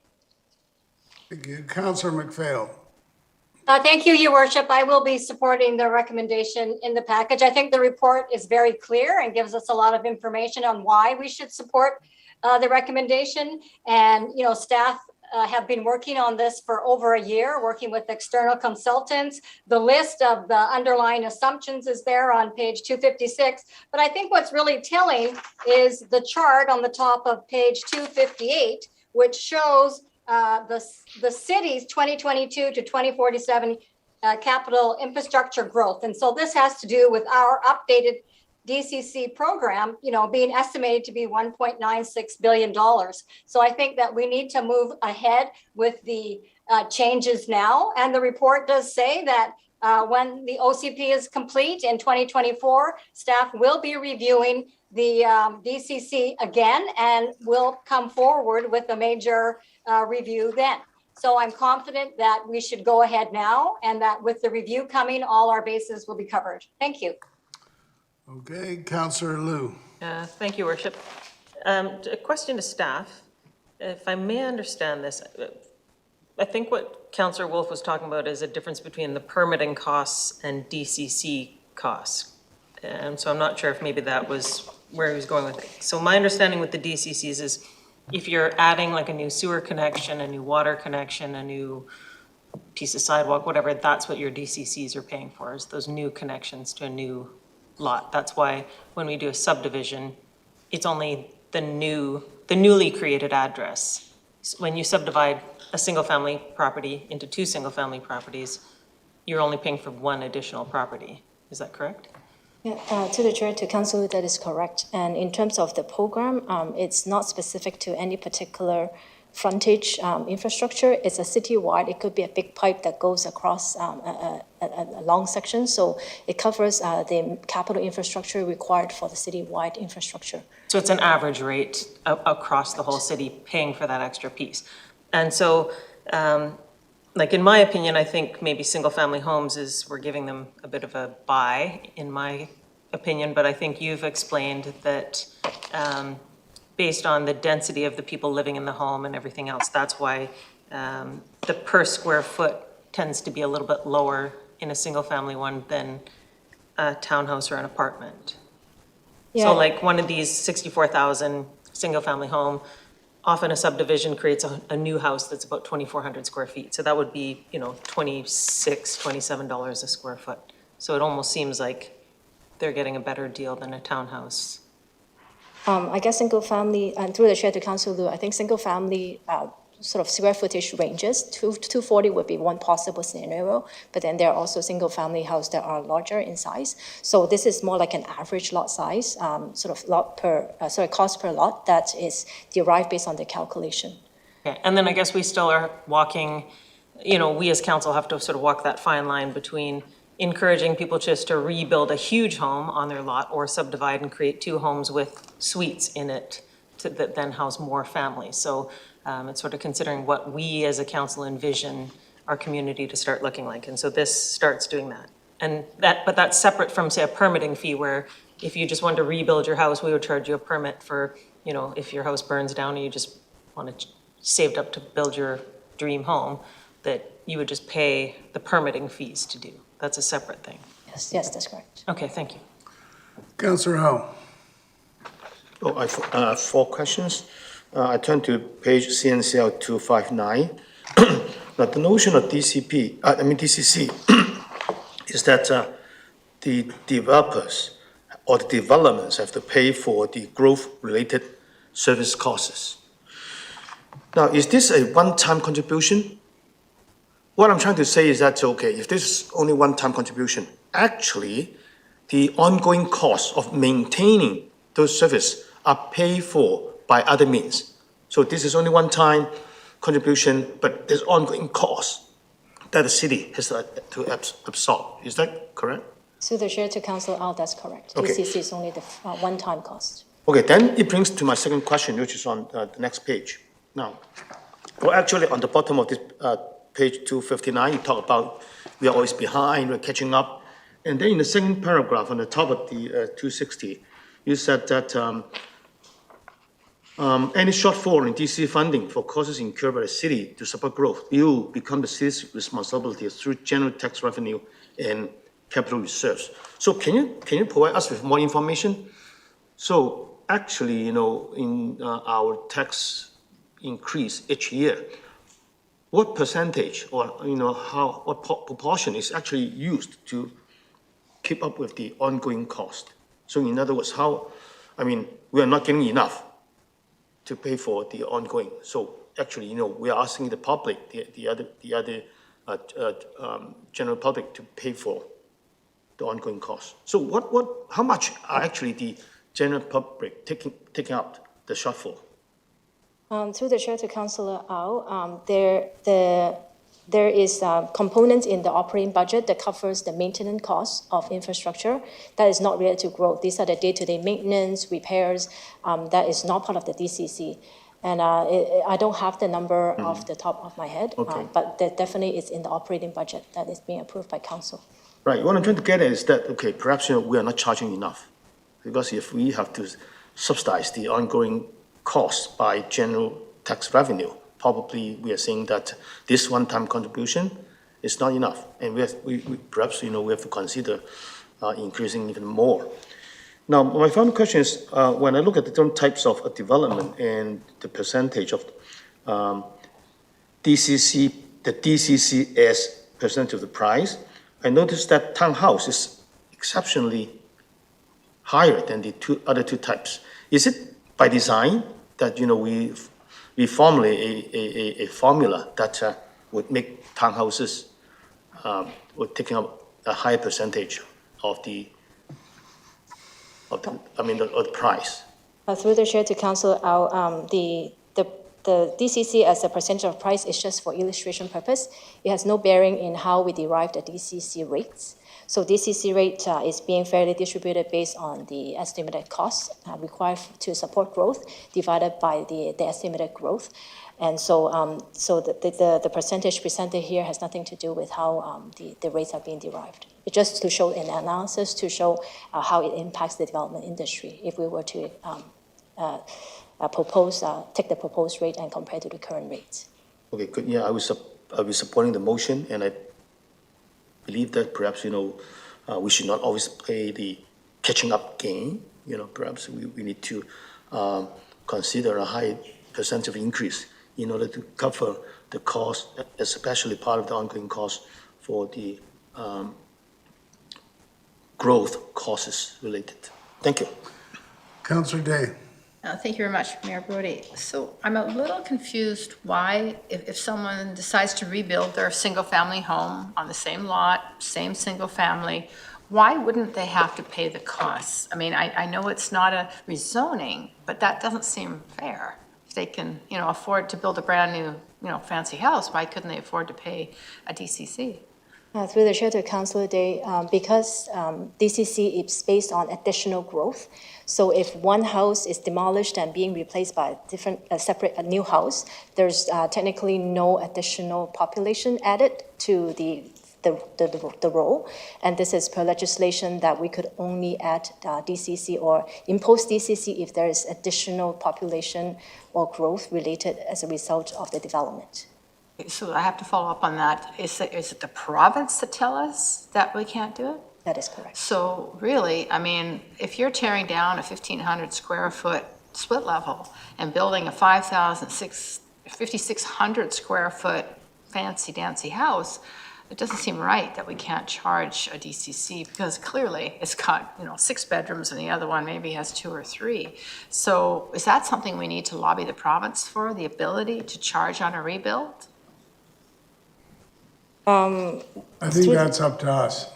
Thank you. Councillor McPhail. Thank you, Your Worship. I will be supporting the recommendation in the package. I think the report is very clear and gives us a lot of information on why we should support the recommendation. And, staff have been working on this for over a year, working with external consultants. The list of the underlying assumptions is there on page 256. But I think what's really telling is the chart on the top of page 258, which shows the city's 2022 to 2047 capital infrastructure growth. And so this has to do with our updated DCC program, being estimated to be $1.96 billion. So I think that we need to move ahead with the changes now. And the report does say that when the OCP is complete in 2024, staff will be reviewing the DCC again and will come forward with a major review then. So I'm confident that we should go ahead now, and that with the review coming, all our bases will be covered. Thank you. Okay, Councillor Liu. Thank you, Worship. A question to staff. If I may understand this, I think what Councillor Wolf was talking about is a difference between the permitting costs and DCC costs. And so I'm not sure if maybe that was where he was going with it. So my understanding with the DCCs is if you're adding like a new sewer connection, a new water connection, a new piece of sidewalk, whatever, that's what your DCCs are paying for, is those new connections to a new lot. That's why when we do a subdivision, it's only the newly created address. When you subdivide a single-family property into two single-family properties, you're only paying for one additional property. Is that correct? Yeah, to the chair, to council, that is correct. And in terms of the program, it's not specific to any particular frontage infrastructure. It's a citywide. It could be a big pipe that goes across a long section. So it covers the capital infrastructure required for the citywide infrastructure. So it's an average rate across the whole city paying for that extra piece. And so, like in my opinion, I think maybe single-family homes we're giving them a bit of a buy, in my opinion, but I think you've explained that based on the density of the people living in the home and everything else, that's why the per square foot tends to be a little bit lower in a single-family one than a townhouse or an apartment. Yeah. So like one of these 64,000 single-family home, often a subdivision creates a new house that's about 2,400 square feet. So that would be, $26, $27 a square foot. So it almost seems like they're getting a better deal than a townhouse. I guess single-family, and through the chair to council, Lou, I think single-family sort of square footage ranges. 240 would be one possible scenario, but then there are also single-family houses that are larger in size. So this is more like an average lot size, sort of cost per lot that is derived based on the calculation. Okay, and then I guess we still are walking, we as council have to sort of walk that fine line between encouraging people just to rebuild a huge home on their lot or subdivide and create two homes with suites in it that then house more families. So it's sort of considering what we as a council envision our community to start looking like. And so this starts doing that. But that's separate from, say, a permitting fee where if you just wanted to rebuild your house, we would charge you a permit for, if your house burns down and you just want to saved up to build your dream home, that you would just pay the permitting fees to do. That's a separate thing. Yes, that's correct. Okay, thank you. Councillor Ho. I have 4 questions. I turn to page CNCL 259. Now, the notion of DCC is that the developers or the developments have to pay for the growth-related service costs. Now, is this a one-time contribution? What I'm trying to say is that, okay, if this is only one-time contribution, actually, the ongoing costs of maintaining those services are paid for by other means. So this is only one-time contribution, but there's ongoing costs that the city has to absorb. Is that correct? So the chair to council, that's correct. Okay. DCC is only the one-time cost. Okay, then it brings to my second question, which is on the next page. Now, well, actually, on the bottom of this page 259, you talk about we are always behind, we're catching up. And then in the second paragraph on the top of the 260, you said that any shortfall in DC funding for costs incurred by the city to support growth will become the city's responsibility through general tax revenue and capital reserves. So can you provide us with more information? So actually, in our tax increase each year, what percentage or what proportion is actually used to keep up with the ongoing cost? So in other words, we are not getting enough to pay for the ongoing. So actually, we are asking the public, the other general public to pay for the ongoing costs. So how much are actually the general public taking up the shortfall? Through the chair to Councillor Au, there is components in the operating budget that covers the maintenance costs of infrastructure that is not related to growth. These are the day-to-day maintenance, repairs, that is not part of the DCC. And I don't have the number off the top of my head, but that definitely is in the operating budget that is being approved by council. Right, what I'm trying to get at is that, okay, perhaps we are not charging enough. Because if we have to subsidize the ongoing costs by general tax revenue, probably we are saying that this one-time contribution is not enough. And we perhaps, we have to consider increasing even more. Now, my final question is, when I look at the different types of development and the percentage of DCC, the DCC as percentage of the price, I noticed that townhouse is exceptionally higher than the other two types. Is it by design that, we formulate a formula that would make townhouses would taking up a higher percentage of the price? Through the chair to council, the DCC as a percentage of price is just for illustration purpose. It has no bearing in how we derive the DCC rates. So DCC rate is being fairly distributed based on the estimated costs required to support growth divided by the estimated growth. And so, the percentage presented here has nothing to do with how the rates are being derived. It's just to show an analysis to show how it impacts the development industry if we were to take the proposed rate and compare to the current rates. Okay, good. Yeah, I was supporting the motion, and I believe that perhaps, we should not always play the catching up game. Perhaps we need to consider a high percentage of increase in order to cover the cost, especially part of the ongoing cost for the growth costs related. Thank you. Councillor Day. Thank you very much, Mayor Brody. So I'm a little confused why, if someone decides to rebuild their single-family home on the same lot, same single family, why wouldn't they have to pay the costs? I mean, I know it's not a rezoning, but that doesn't seem fair. If they can, afford to build a brand new, fancy house, why couldn't they afford to pay a DCC? Through the chair to Councillor Day, because DCC is based on additional growth. So if one house is demolished and being replaced by a separate new house, there's technically no additional population added to the role. And this is per legislation that we could only add DCC or impose DCC if there is additional population or growth related as a result of the development. So I have to follow up on that. Is it the province that tell us that we can't do it? That is correct. So really, I mean, if you're tearing down a 1,500 square foot split level and building a 5,600 square foot fancy dancy house, it doesn't seem right that we can't charge a DCC because clearly it's got, 6 bedrooms and the other one maybe has 2 or 3. So is that something we need to lobby the province for, the ability to charge on a rebuild? I think that's up to us,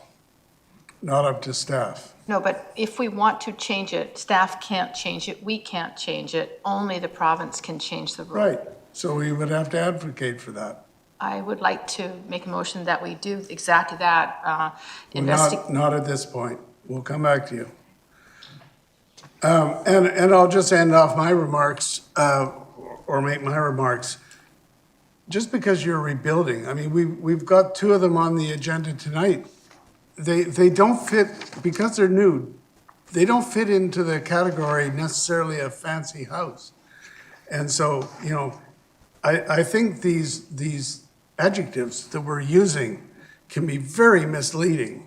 not up to staff. No, but if we want to change it, staff can't change it, we can't change it, only the province can change the rule. Right, so we would have to advocate for that. I would like to make a motion that we do exactly that. Not at this point. We'll come back to you. And I'll just end off my remarks, or make my remarks. Just because you're rebuilding, I mean, we've got 2 of them on the agenda tonight. They don't fit, because they're new, they don't fit into the category necessarily of fancy house. And so, I think these adjectives that we're using can be very misleading.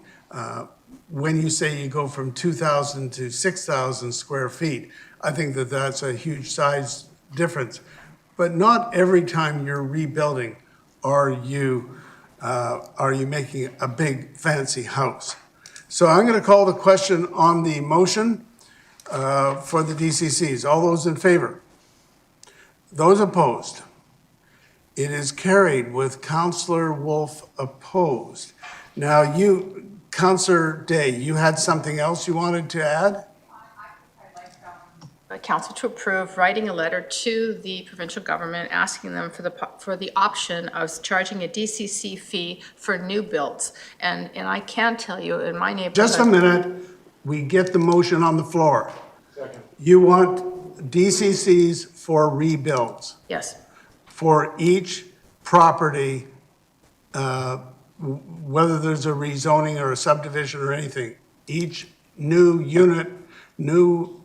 When you say you go from 2,000 to 6,000 square feet, I think that that's a huge size difference. But not every time you're rebuilding are you making a big fancy house. So I'm going to call the question on the motion for the DCCs. All those in favor? Those opposed? It is carried with Councillor Wolf opposed. Now Councillor Day, you had something else you wanted to add? Council to approve writing a letter to the provincial government asking them for the option of charging a DCC fee for new builds. And I can tell you in my neighborhood. Just a minute. We get the motion on the floor. Second. You want DCCs for rebuilds? Yes. For each property, whether there's a rezoning or a subdivision or anything, each new unit, new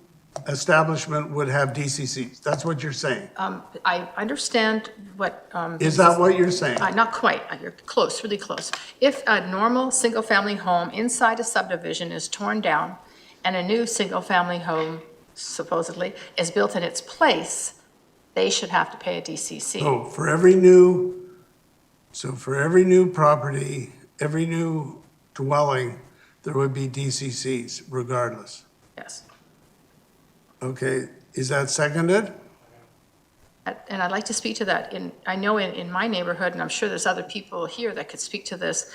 establishment would have DCCs. That's what you're saying? I understand what... Is that what you're saying? Not quite. You're close, really close. If a normal single-family home inside a subdivision is torn down and a new single-family home supposedly is built in its place, they should have to pay a DCC. So for every new property, every new dwelling, there would be DCCs regardless. Yes. Okay, is that seconded? And I'd like to speak to that. I know in my neighborhood, and I'm sure there's other people here that could speak to this,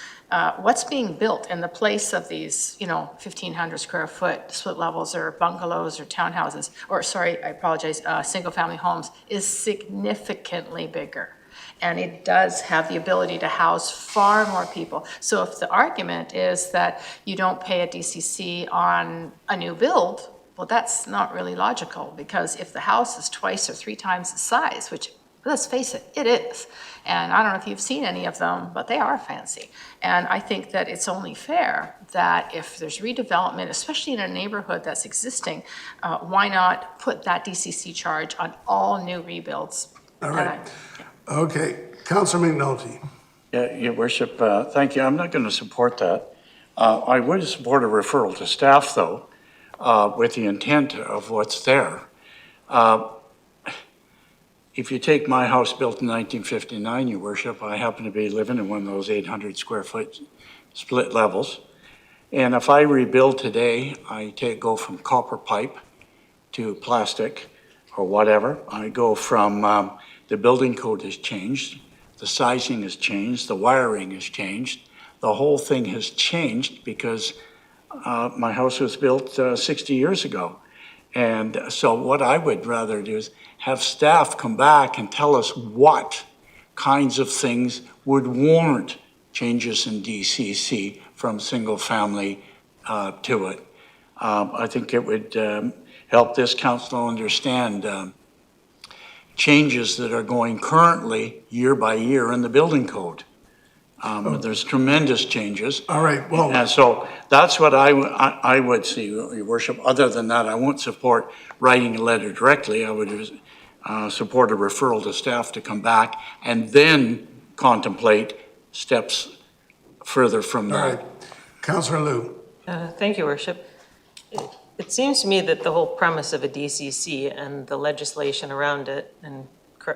what's being built in the place of these, 1,500 square foot split levels or bungalows or townhouses, or sorry, I apologize, single-family homes is significantly bigger. And it does have the ability to house far more people. So if the argument is that you don't pay a DCC on a new build, well, that's not really logical, because if the house is twice or three times the size, which, let's face it, it is, and I don't know if you've seen any of them, but they are fancy. And I think that it's only fair that if there's redevelopment, especially in a neighborhood that's existing, why not put that DCC charge on all new rebuilds? All right. Okay, Councillor McNulty. Yeah, Your Worship, thank you. I'm not going to support that. I would support a referral to staff, though, with the intent of what's there. If you take my house built in 1959, Your Worship, I happen to be living in one of those 800 square foot split levels. And if I rebuild today, I go from copper pipe to plastic or whatever. I go from, the building code has changed, the sizing has changed, the wiring has changed. The whole thing has changed because my house was built 60 years ago. And so what I would rather do is have staff come back and tell us what kinds of things would warrant changes in DCC from single family to it. I think it would help this council understand changes that are going currently year by year in the building code. There's tremendous changes. All right, well. And so that's what I would see, Your Worship. Other than that, I won't support writing a letter directly. I would support a referral to staff to come back and then contemplate steps further from that. All right, Councillor Liu. Thank you, Worship. It seems to me that the whole premise of a DCC and the legislation around it, and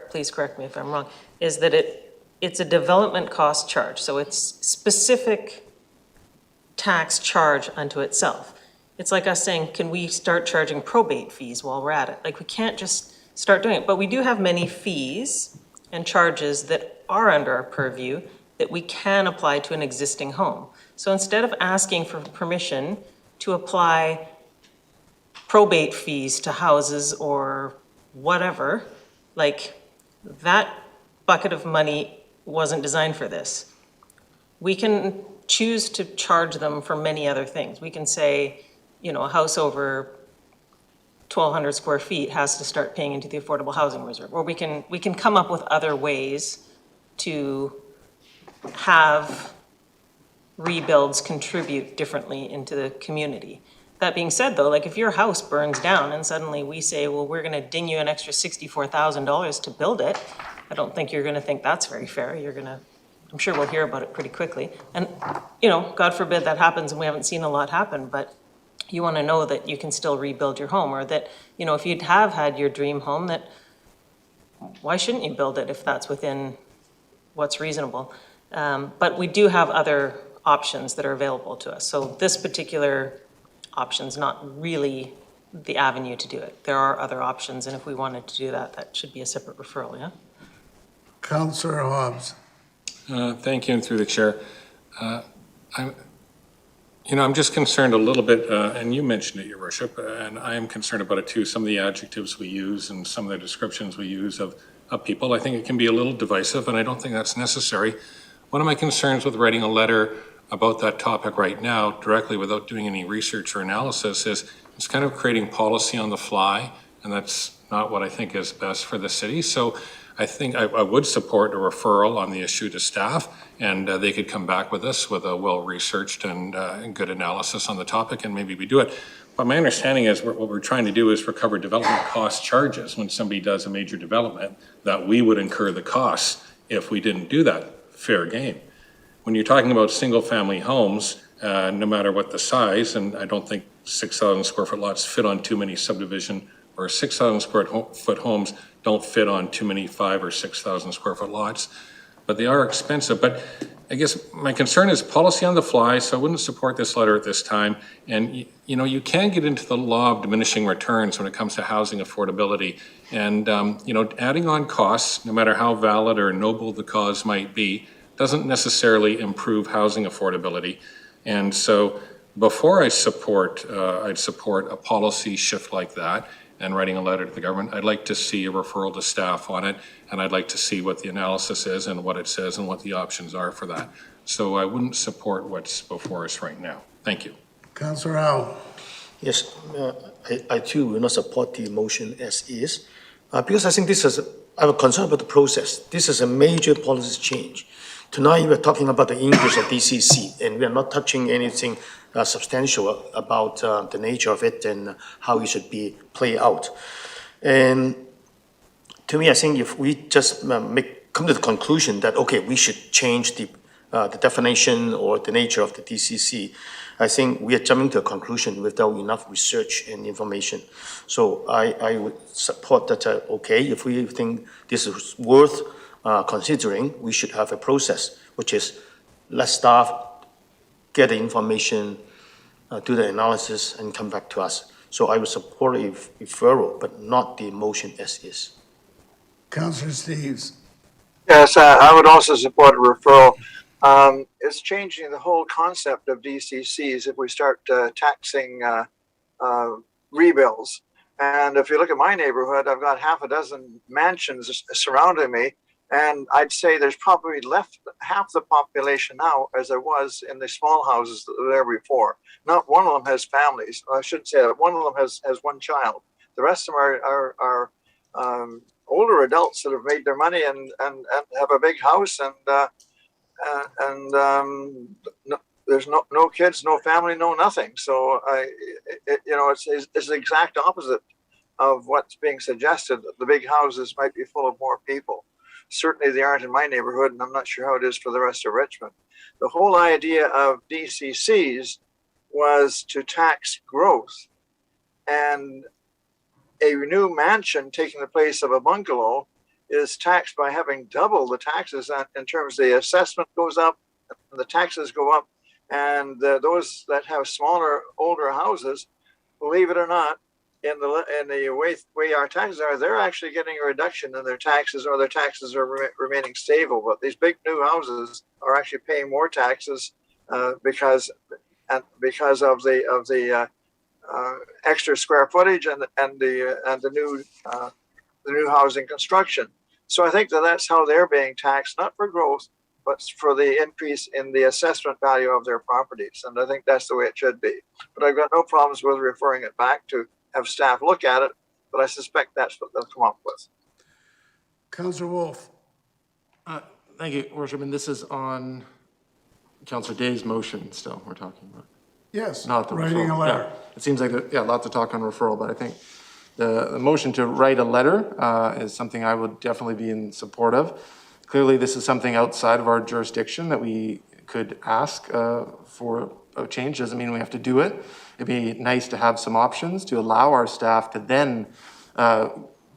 please correct me if I'm wrong, is that it's a development cost charge. So it's specific tax charge unto itself. It's like us saying, can we start charging probate fees while we're at it? Like, we can't just start doing it, but we do have many fees and charges that are under our purview that we can apply to an existing home. So instead of asking for permission to apply probate fees to houses or whatever, like, that bucket of money wasn't designed for this. We can choose to charge them for many other things. We can say, a house over 1,200 square feet has to start paying into the Affordable Housing Reserve. Or we can come up with other ways to have rebuilds contribute differently into the community. That being said, though, like, if your house burns down and suddenly we say, well, we're gonna ding you an extra $64,000 to build it, I don't think you're gonna think that's very fair. I'm sure we'll hear about it pretty quickly. And, God forbid that happens, and we haven't seen a lot happen, but you wanna know that you can still rebuild your home, or that, if you'd have had your dream home, that why shouldn't you build it if that's within what's reasonable? But we do have other options that are available to us. So this particular option's not really the avenue to do it. There are other options, and if we wanted to do that, that should be a separate referral, yeah? Councillor Hobbs. Thank you, and through the chair. I'm just concerned a little bit, and you mentioned it, Your Worship, and I am concerned about it too, some of the adjectives we use and some of the descriptions we use of people. I think it can be a little divisive, and I don't think that's necessary. One of my concerns with writing a letter about that topic right now, directly without doing any research or analysis, is it's kind of creating policy on the fly, and that's not what I think is best for the city. So I think I would support a referral on the issue to staff, and they could come back with us with a well-researched and good analysis on the topic, and maybe we do it. But my understanding is what we're trying to do is recover development cost charges when somebody does a major development, that we would incur the costs if we didn't do that. Fair game. When you're talking about single-family homes, no matter what the size, and I don't think 6,000 square foot lots fit on too many subdivision, or 6,000 square foot homes don't fit on too many 5,000 or 6,000 square foot lots, but they are expensive. But I guess my concern is policy on the fly, so I wouldn't support this letter at this time. And you know, you can get into the law of diminishing returns when it comes to housing affordability. And you know, adding on costs, no matter how valid or noble the cause might be, doesn't necessarily improve housing affordability. And so before I'd support a policy shift like that and writing a letter to the government, I'd like to see a referral to staff on it, and I'd like to see what the analysis is and what it says and what the options are for that. So I wouldn't support what's before us right now. Thank you. Councillor Howe. Yes, I too will not support the motion as is, because I think I have a concern about the process. This is a major policy change. Tonight, we're talking about the increase of DCC, and we are not touching anything substantial about the nature of it and how it should be played out. And to me, I think if we just come to the conclusion that, okay, we should change the definition or the nature of the DCC, I think we are jumping to a conclusion without enough research and information. So I would support that, okay, if we think this is worth considering, we should have a process, which is let staff get the information, do the analysis, and come back to us. So I would support a referral, but not the motion as is. Councillor Steves. Yes, I would also support a referral. It's changing the whole concept of DCCs if we start taxing rebuilds. And if you look at my neighborhood, I've got half a dozen mansions surrounding me, and I'd say there's probably left half the population now as there was in the small houses that were there before. Not one of them has families. I shouldn't say that. One of them has one child. The rest of them are older adults that have made their money and have a big house, and there's no kids, no family, no nothing. So it's the exact opposite of what's being suggested. That the big houses might be full of more people. Certainly they aren't in my neighborhood, and I'm not sure how it is for the rest of Richmond. The whole idea of DCCs was to tax growth, and a new mansion taking the place of a bungalow is taxed by having double the taxes in terms of the assessment goes up, and the taxes go up, and those that have smaller, older houses, believe it or not, in the way our taxes are, they're actually getting a reduction in their taxes, or their taxes are remaining stable. But these big new houses are actually paying more taxes because of the extra square footage and the new housing construction. So I think that's how they're being taxed, not for growth, but for the increase in the assessment value of their properties. And I think that's the way it should be. But I've got no problems with referring it back to have staff look at it, but I suspect that's what they'll come up with. Councillor Wolf. Thank you, Worship. And this is on Councillor Day's motion still we're talking about. Yes, Not the writing referral. a letter. Yeah. It seems like, lots of talk on referral, but I think the motion to write a letter is something I would definitely be in support of. Clearly, this is something outside of our jurisdiction that we could ask for a change. Doesn't mean we have to do it. It'd be nice to have some options to allow our staff to then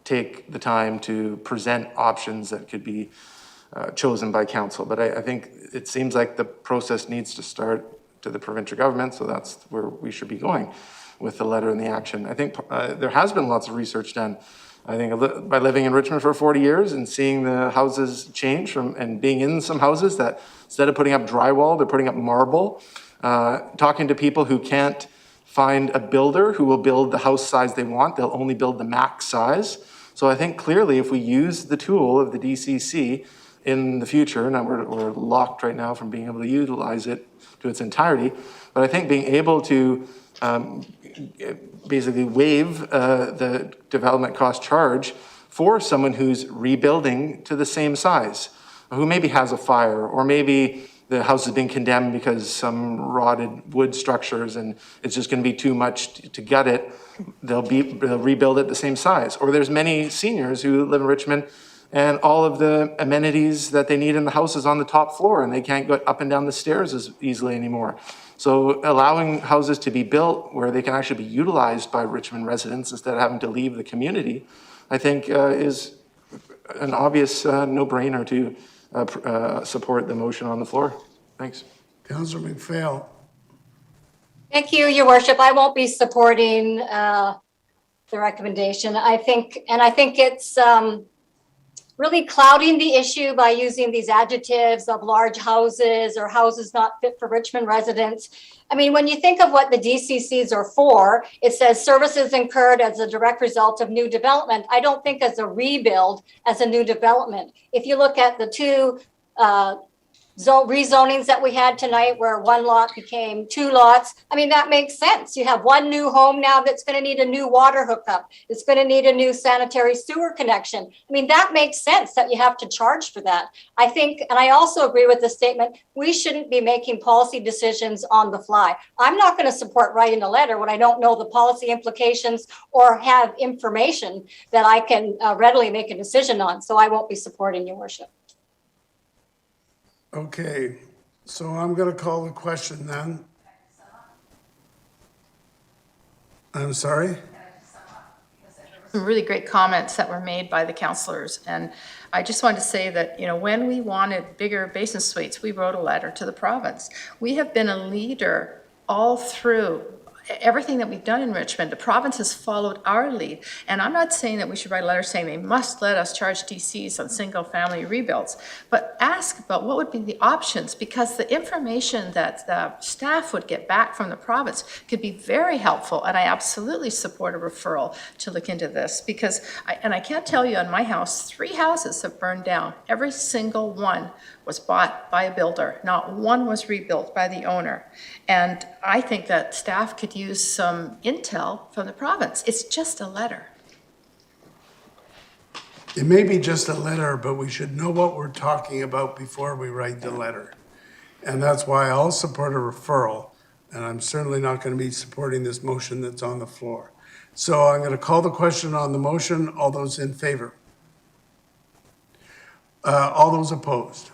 take the time to present options that could be chosen by council. But I think it seems like the process needs to start to the provincial government, so that's where we should be going with the letter and the action. I think there has been lots of research done. I think by living in Richmond for 40 years and seeing the houses change and being in some houses that instead of putting up drywall, they're putting up marble, talking to people who can't find a builder who will build the house size they want, they'll only build the max size. So I think clearly if we use the tool of the DCC in the future, and we're locked right now from being able to utilize it to its entirety, but I think being able to basically waive the development cost charge for someone who's rebuilding to the same size, who maybe has a fire, or maybe the house is being condemned because some rotted wood structures and it's just going to be too much to gut it. They'll rebuild it the same size. Or there's many seniors who live in Richmond and all of the amenities that they need in the house is on the top floor and they can't go up and down the stairs as easily anymore. So allowing houses to be built where they can actually be utilized by Richmond residents instead of having to leave the community, I think is an obvious no-brainer to support the motion on the floor. Thanks. Councillor McPhail. Thank you, Your Worship. I won't be supporting the recommendation. I think it's really clouding the issue by using these adjectives of large houses or houses not fit for Richmond residents. I mean, when you think of what the DCCs are for, it says services incurred as a direct result of new development. I don't think as a rebuild as a new development. If you look at the two rezonings that we had tonight where one lot became two lots. I mean, that makes sense. You have one new home now that's going to need a new water hookup. It's going to need a new sanitary sewer connection. I mean, that makes sense that you have to charge for that. I think, and I also agree with the statement, we shouldn't be making policy decisions on the fly. I'm not going to support writing a letter when I don't know the policy implications or have information that I can readily make a decision on. So I won't be supporting, Your Worship. Okay, so I'm going to call the question then. I'm sorry? Some really great comments that were made by the councillors. And I just wanted to say that, you know, when we wanted bigger basin suites, we wrote a letter to the province. We have been a leader all through everything that we've done in Richmond. The province has followed our lead. And I'm not saying that we should write a letter saying they must let us charge DCs on single family rebuilds, but ask about what would be the options, because the information that the staff would get back from the province could be very helpful. And I absolutely support a referral to look into this, because I can't tell you, on my house, 3 houses have burned down. Every single one was bought by a builder. Not one was rebuilt by the owner. And I think that staff could use some intel from the province. It's just a letter. It may be just a letter, but we should know what we're talking about before we write the letter. And that's why I'll support a referral, and I'm certainly not going to be supporting this motion that's on the floor. So I'm going to call the question on the motion. All those in favor? All those opposed?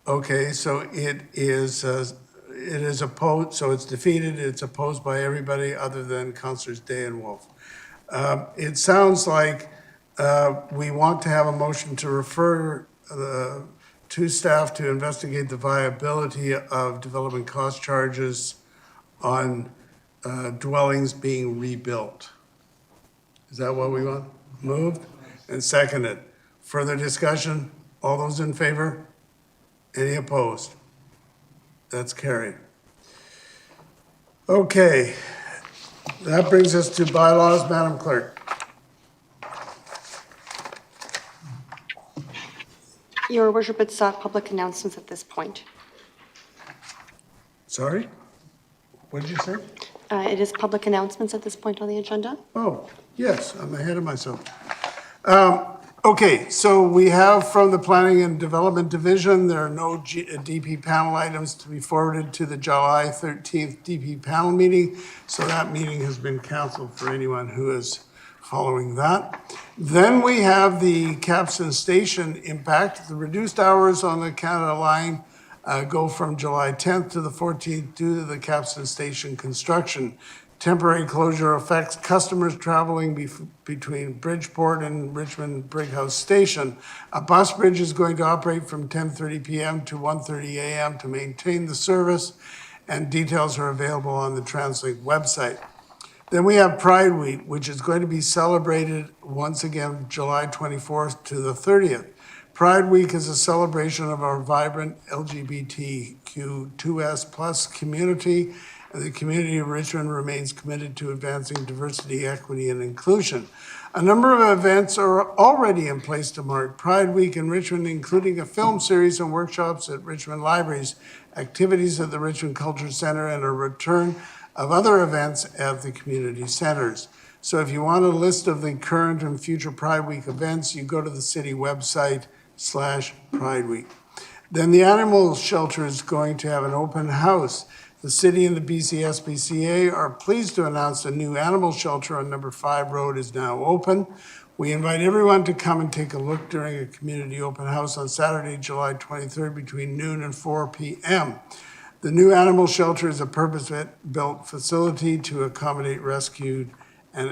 Okay, so it is opposed, so it's defeated. It's opposed by everybody other than Councillors Day and Wolf. It sounds like we want to have a motion to refer to staff to investigate the viability of development cost charges on dwellings being rebuilt. Is that what we want? Moved and seconded. Further discussion? All those in favor? Any opposed? That's carried. Okay, that brings us to bylaws, Madam Clerk. Your Worship, it's public announcements at this point. Sorry? What did you say? It is public announcements at this point on the agenda. Oh, yes, I'm ahead of myself. Okay, so we have from the Planning and Development Division, there are no DP panel items to be forwarded to the July 13th DP panel meeting. So that meeting has been canceled for anyone who is following that. Then we have the Capstan Station impact. The reduced hours on the Canada line go from July 10th to the 14th due to the Capstan Station construction. Temporary closure affects customers traveling between Bridgeport and Richmond Brighouse Station. A bus bridge is going to operate from 10:30 p.m. to 1:30 a.m. to maintain the service, and details are available on the TransLink website. Then we have Pride Week, which is going to be celebrated once again July 24th to the 30th. Pride Week is a celebration of our vibrant LGBTQ2S plus community, and the community of Richmond remains committed to advancing diversity, equity, and inclusion. A number of events are already in place to mark Pride Week in Richmond, including a film series and workshops at Richmond Libraries, activities at the Richmond Culture Center, and a return of other events at the community centers. So if you want a list of the current and future Pride Week events, you go to the city website /Pride Week. Then the animal shelter is going to have an open house. The city and the BCSPCA are pleased to announce a new animal shelter on number 5 Road is now open. We invite everyone to come and take a look during a community open house on Saturday, July 23rd between noon and 4 p.m. The new animal shelter is a purpose-built facility to accommodate rescued and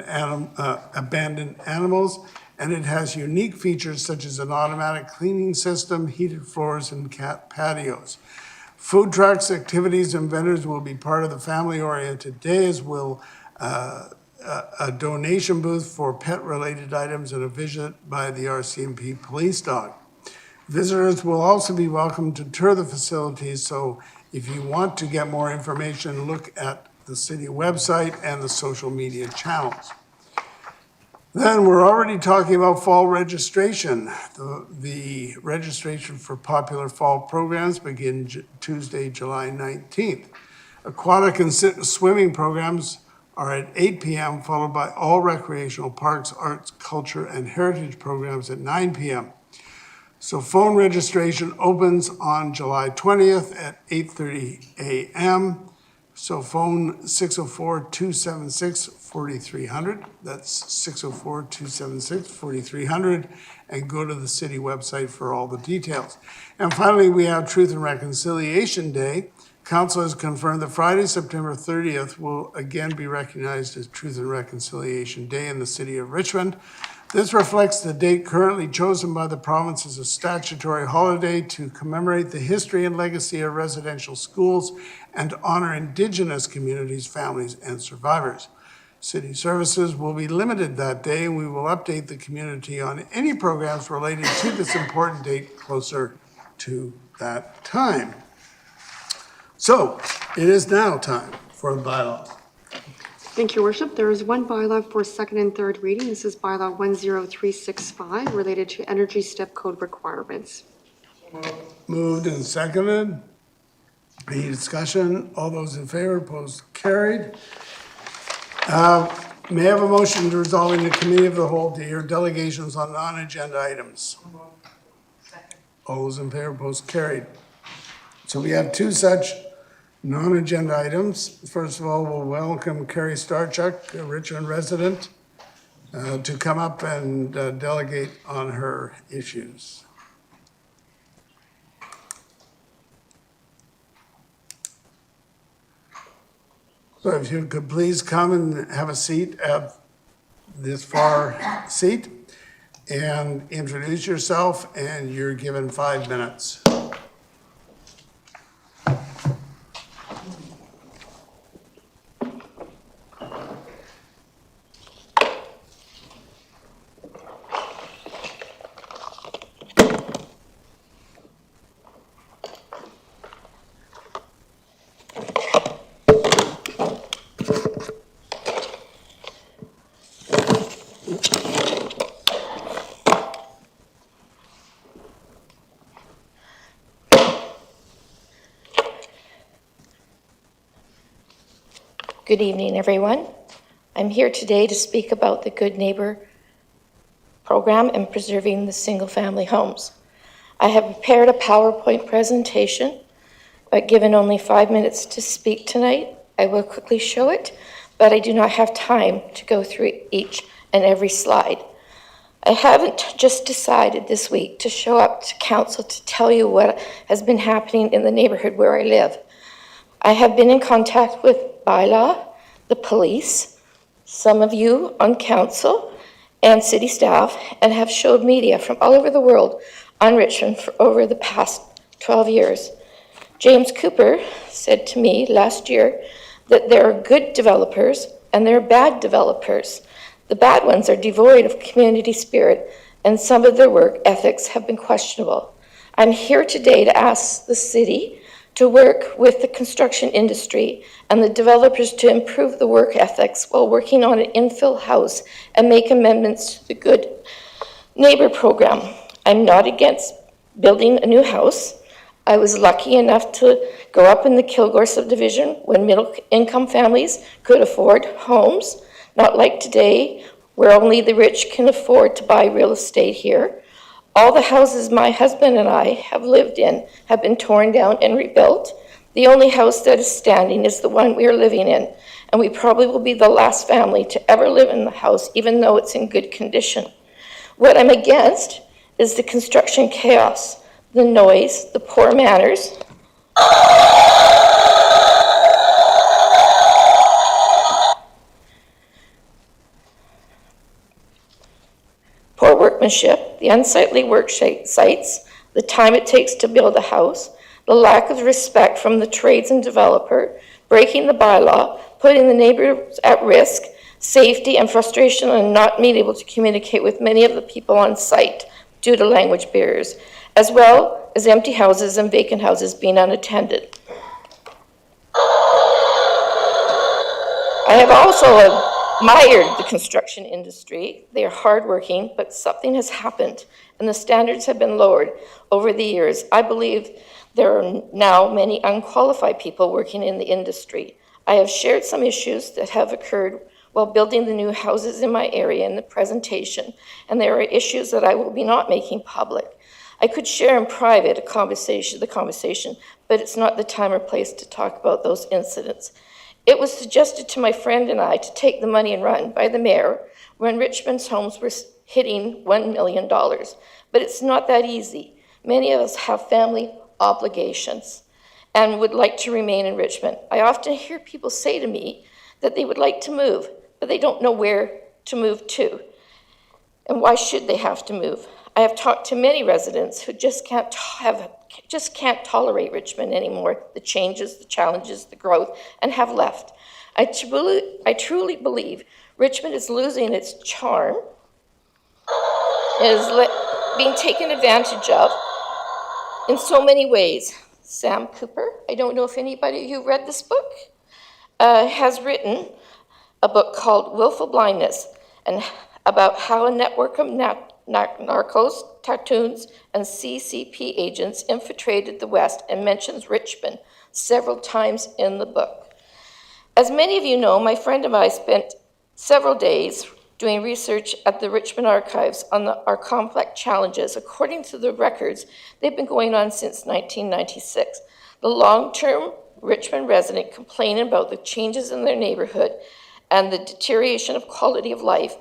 abandoned animals, and it has unique features such as an automatic cleaning system, heated floors, and cat patios. Food trucks, activities, and vendors will be part of the family-oriented day, as will a donation booth for pet-related items and a visit by the RCMP police dog. Visitors will also be welcome to tour the facilities, so if you want to get more information, look at the city website and the social media channels. Then we're already talking about fall registration. The registration for popular fall programs begin Tuesday, July 19th. Aquatic and swimming programs are at 8 p.m., followed by all recreational parks, arts, culture, and heritage programs at 9 p.m. So phone registration opens on July 20th at 8:30 a.m. So phone 604-276-4300. That's 604-276-4300, and go to the city website for all the details. And finally, we have Truth and Reconciliation Day. Council has confirmed that Friday, September 30th will again be recognized as Truth and Reconciliation Day in the city of Richmond. This reflects the date currently chosen by the province as a statutory holiday to commemorate the history and legacy of residential schools and honor Indigenous communities, families, and survivors. City services will be limited that day, and we will update the community on any programs related to this important date closer to that time. So it is now time for the bylaws. Thank you, Worship. There is one bylaw for second and third reading. This is bylaw 10365 related to energy step code requirements. Moved and seconded. Any discussion? All those in favor, opposed, carried. May I have a motion to resolve in the committee of the whole to hear delegations on non-agenda items? All those in favor, opposed, carried. So we have two such non-agenda items. First of all, we'll welcome Carrie Starchuk, a Richmond resident, to come up and delegate on her issues. So if you could please come and have a seat at this far seat and introduce yourself, and you're given 5 minutes. Good evening, everyone. I'm here today to speak about the Good Neighbor program and preserving the single-family homes. I have prepared a PowerPoint presentation, but given only 5 minutes to speak tonight, I will quickly show it, but I do not have time to go through each and every slide. I haven't just decided this week to show up to council to tell you what has been happening in the neighborhood where I live. I have been in contact with bylaw, the police, some of you on council, and city staff, and have showed media from all over the world on Richmond for over the past 12 years. James Cooper said to me last year that there are good developers and there are bad developers. The bad ones are devoid of community spirit, and some of their work ethics have been questionable. I'm here today to ask the city to work with the construction industry and the developers to improve the work ethics while working on an infill house and make amendments to the Good Neighbor program. I'm not against building a new house. I was lucky enough to grow up in the Kilgore subdivision when middle-income families could afford homes, not like today where only the rich can afford to buy real estate here. All the houses my husband and I have lived in have been torn down and rebuilt. The only house that is standing is the one we are living in, and we probably will be the last family to ever live in the house, even though it's in good condition. What I'm against is the construction construction chaos, the noise, the poor manners, the bad weather, and the bad workmanship, the unsightly work sites, the time it takes to build a house, the lack of respect from the trades and developer, breaking the bylaw, putting the neighbors at risk, safety and frustration, and not being able to communicate with many of the people on site due to language barriers, as well as empty houses and vacant houses being unattended. I have also admired the construction industry. They are hardworking, but something has happened, and the standards have been lowered over the years. I believe there are now many unqualified people working in the industry. I have shared some issues that have occurred while building the new houses in my area in the presentation, and there are issues that I will be not making public. I could share in private the conversation, but it's not the time or place to talk about those incidents. It was suggested to my friend and I to take the money and run by the mayor when Richmond's homes were hitting $1 million, but it's not that easy. Many of us have family obligations and would like to remain in Richmond. I often hear people say to me that they would like to move, but they don't know where to move to. And why should they have to move? I have talked to many residents who just can't tolerate Richmond anymore, the changes, the challenges, the growth, and have left. I truly believe Richmond is losing its charm, is being taken advantage of in so many ways. Sam Cooper, I don't know if anybody who read this book, has written a book called Willful Blindness, and about how a network of narcos, tattoons, and CCP agents infiltrated the West, and mentions Richmond several times in the book. As many of you know, my friend and I spent several days doing research at the Richmond archives on our complex challenges. According to the records, they've been going on since 1996. The long-term Richmond resident complaining about the changes in their neighborhood and the deterioration of quality of life,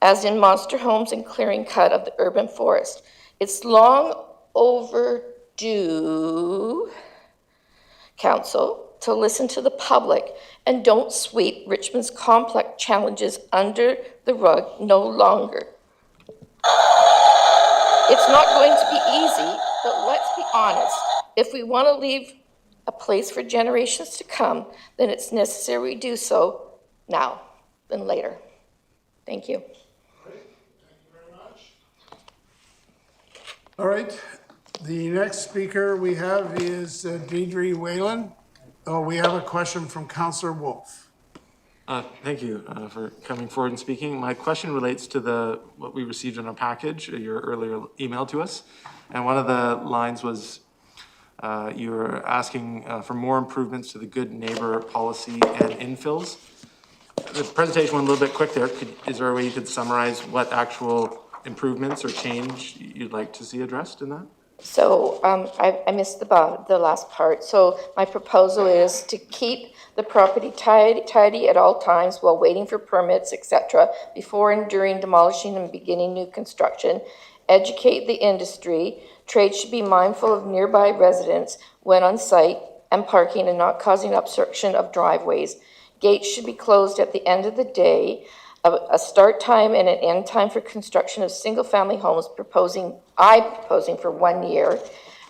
as in monster homes and clearing cut of the urban forest. It's long overdue, Council, to listen to the public and don't sweep Richmond's complex challenges under the rug no longer. It's not going to be easy, but let's be honest. If we want to leave a place for generations to come, then it's necessary we do so now than later. Thank you. All right, the next speaker we have is Deidre Whalen. Oh, we have a question from Councillor Wolf. Thank you for coming forward and speaking. My question relates to what we received in our package, your earlier email to us. And one of the lines was you were asking for more improvements to the good neighbor policy and infills. The presentation went a little bit quick there. Is there a way you could summarize what actual improvements or change you'd like to see addressed in that? So I missed the last part. So my proposal is to keep the property tidy at all times while waiting for permits, etc., before and during demolishing and beginning new construction. Educate the industry. Trade should be mindful of nearby residents when on site and parking and not causing obstruction of driveways. Gates should be closed at the end of the day. A start time and an end time for construction of single-family homes, proposing for 1 year.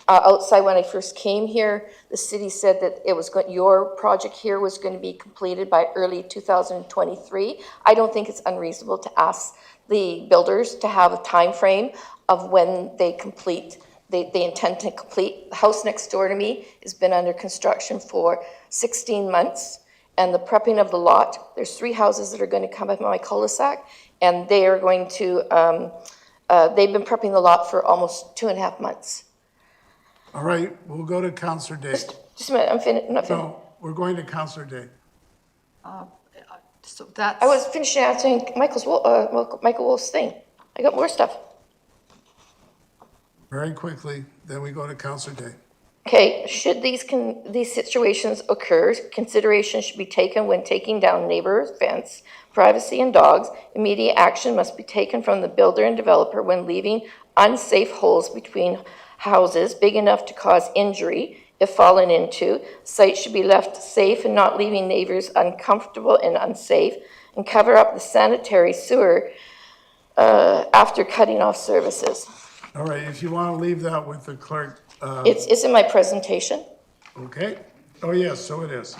Outside, when I first came here, the city said that your project here was going to be completed by early 2023. I don't think it's unreasonable to ask the builders to have a time frame of when they intend to complete. The house next door to me has been under construction for 16 months. And the prepping of the lot, there's 3 houses that are going to come up in my cul-de-sac, and they are going to, they've been prepping the lot for almost 2.5 months. All right, we'll go to Councillor Day. Just a minute, I'm finished. No, we're going to Councillor Day. So that's. I was finishing answering Michael Wolf's thing. I got more stuff. Very quickly, then we go to Councillor Day. Okay, should these situations occur, consideration should be taken when taking down neighbor's fence, privacy, and dogs. Immediate action must be taken from the builder and developer when leaving unsafe holes between houses big enough to cause injury if fallen into. Sites should be left safe and not leaving neighbors uncomfortable and unsafe, and cover up the sanitary sewer after cutting off services. All right, if you want to leave that with the clerk, It's in my presentation. okay? Oh, yes, so it is.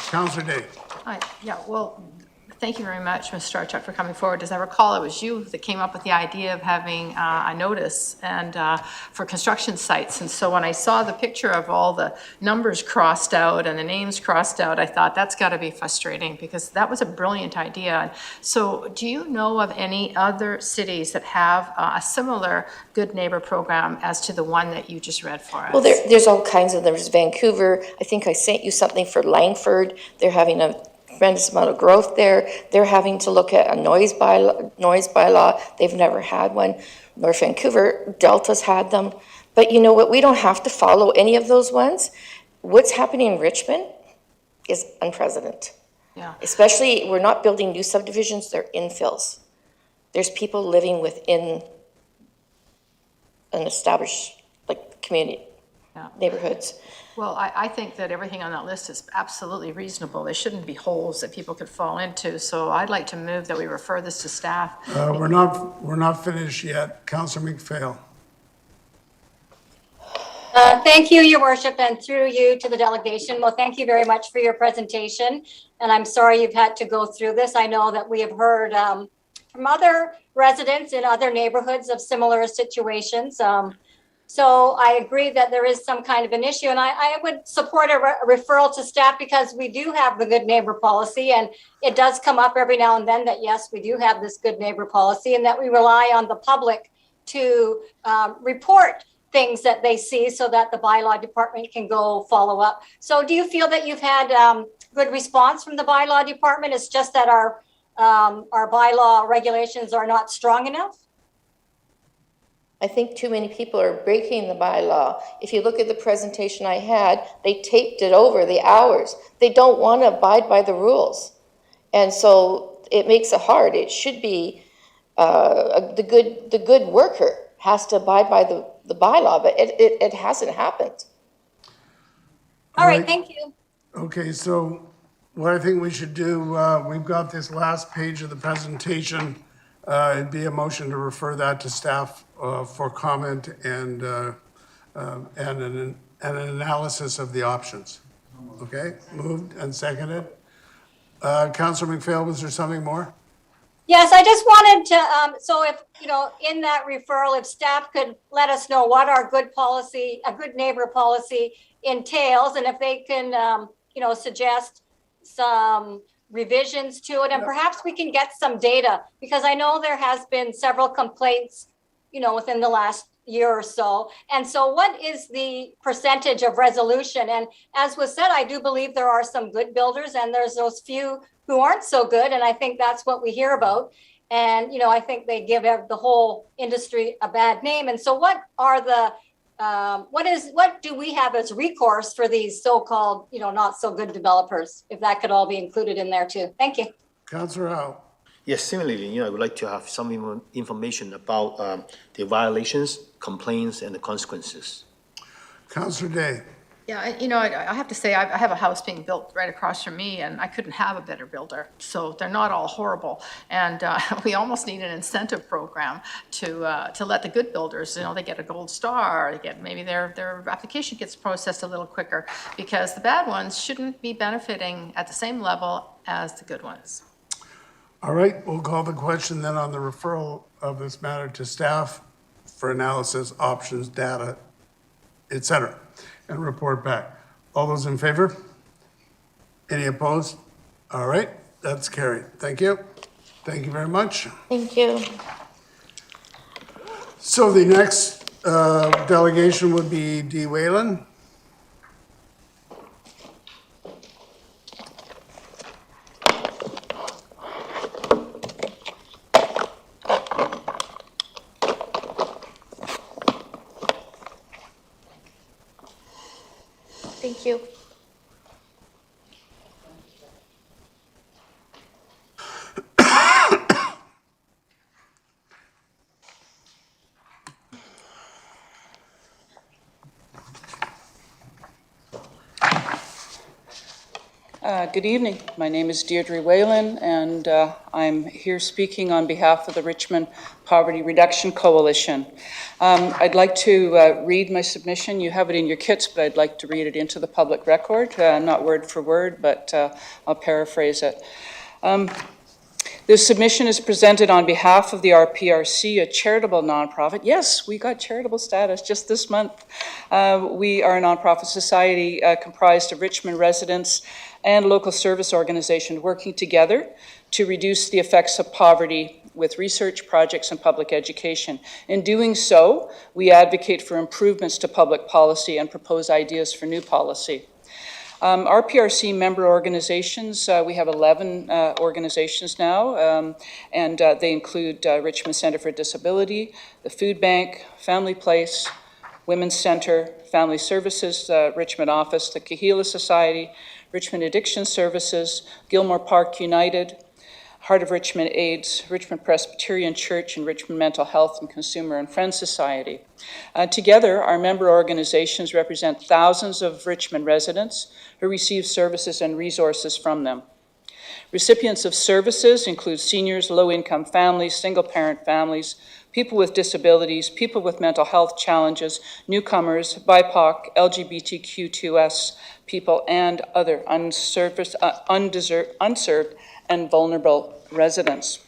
Councillor Day. Hi, yeah, well, thank you very much, Ms. Starchuk, for coming forward. As I recall, it was you that came up with the idea of having a notice and for construction sites. And so when I saw the picture of all the numbers crossed out and the names crossed out, I thought that's got to be frustrating because that was a brilliant idea. So do you know of any other cities that have a similar Good Neighbor program as to the one that you just read for us? Well, there's all kinds of, there's Vancouver. I think I sent you something for Langford. They're having a tremendous amount of growth there. They're having to look at a noise bylaw. They've never had one. North Vancouver, Delta's had them. But you know what? We don't have to follow any of those ones. What's happening in Richmond is unprecedented. Yeah. Especially, we're not building new subdivisions, they're infills. There's people living within an established, like, community, neighborhoods. Well, I think that everything on that list is absolutely reasonable. There shouldn't be holes that people could fall into. So I'd like to move that we refer this to staff. We're not finished yet. Councillor McPhail. Thank you, Your Worship, and through you to the delegation. Well, thank you very much for your presentation. And I'm sorry you've had to go through this. I know that we have heard from other residents in other neighborhoods of similar situations. So I agree that there is some kind of an issue, and I would support a referral to staff because we do have the good neighbor policy, and it does come up every now and then that, yes, we do have this good neighbor policy and that we rely on the public to report things that they see so that the bylaw department can go follow up. So do you feel that you've had good response from the bylaw department? It's just that our bylaw regulations are not strong enough? I think too many people are breaking the bylaw. If you look at the presentation I had, they taped it over the hours. They don't want to abide by the rules. And so it makes it hard. It should be the good worker has to abide by the bylaw, but it hasn't happened. All right, thank you. Okay, so what I think we should do, we've got this last page of the presentation. It'd be a motion to refer that to staff for comment and an analysis of the options. Okay, moved and seconded. Councillor McPhail, was there something more? Yes, I just wanted to, so if, in that referral, if staff could let us know what our good policy, a good neighbor policy entails, and if they can, suggest some revisions to it, and perhaps we can get some data, because I know there has been several complaints, within the last year or so. And so what is the percentage of resolution? And as was said, I do believe there are some good builders and there's those few who aren't so good. And I think that's what we hear about. And, I think they give the whole industry a bad name. And so what are the, what do we have as recourse for these so-called, not so good developers, if that could all be included in there too? Thank you. Councillor Howe. Yes, similarly, I would like to have some information about the violations, complaints, and the consequences. Councillor Day. Yeah, I have to say, I have a house being built right across from me, and I couldn't have a better builder. So they're not all horrible. And we almost need an incentive program to let the good builders, they get a gold star, they get maybe their application gets processed a little quicker, because the bad ones shouldn't be benefiting at the same level as the good ones. All right, we'll call the question then on the referral of this matter to staff for analysis, options, data, et cetera, and report back. All those in favor? Any opposed? All right, that's carried. Thank you. Thank you very much. Thank you. So the next delegation would be D. Whalen. Thank you. Good evening. My name is Deirdre Whalen, and I'm here speaking on behalf of the Richmond Poverty Reduction Coalition. I'd like to read my submission. You have it in your kits, but I'd like to read it into the public record, not word for word, but I'll paraphrase it. This submission is presented on behalf of the RPRC, a charitable nonprofit. Yes, we got charitable status just this month. We are a nonprofit society comprised of Richmond residents and local service organizations working together to reduce the effects of poverty with research projects and public education. In doing so, we advocate for improvements to public policy and propose ideas for new policy. RPRC member organizations, we have 11 organizations now, and they include Richmond Centre for Disability, the Food Bank, Family Place, Women's Centre, Family Services, Richmond Office, the Kahila Society, Richmond Addiction Services, Gilmore Park United, Heart of Richmond AIDS, Richmond Presbyterian Church, and Richmond Mental Health and Consumer and Friends Society. Together, our member organizations represent thousands of Richmond residents who receive services and resources from them. Recipients of services include seniors, low-income families, single-parent families, people with disabilities, people with mental health challenges, newcomers, BIPOC, LGBTQ2S people, and other unserved and vulnerable residents.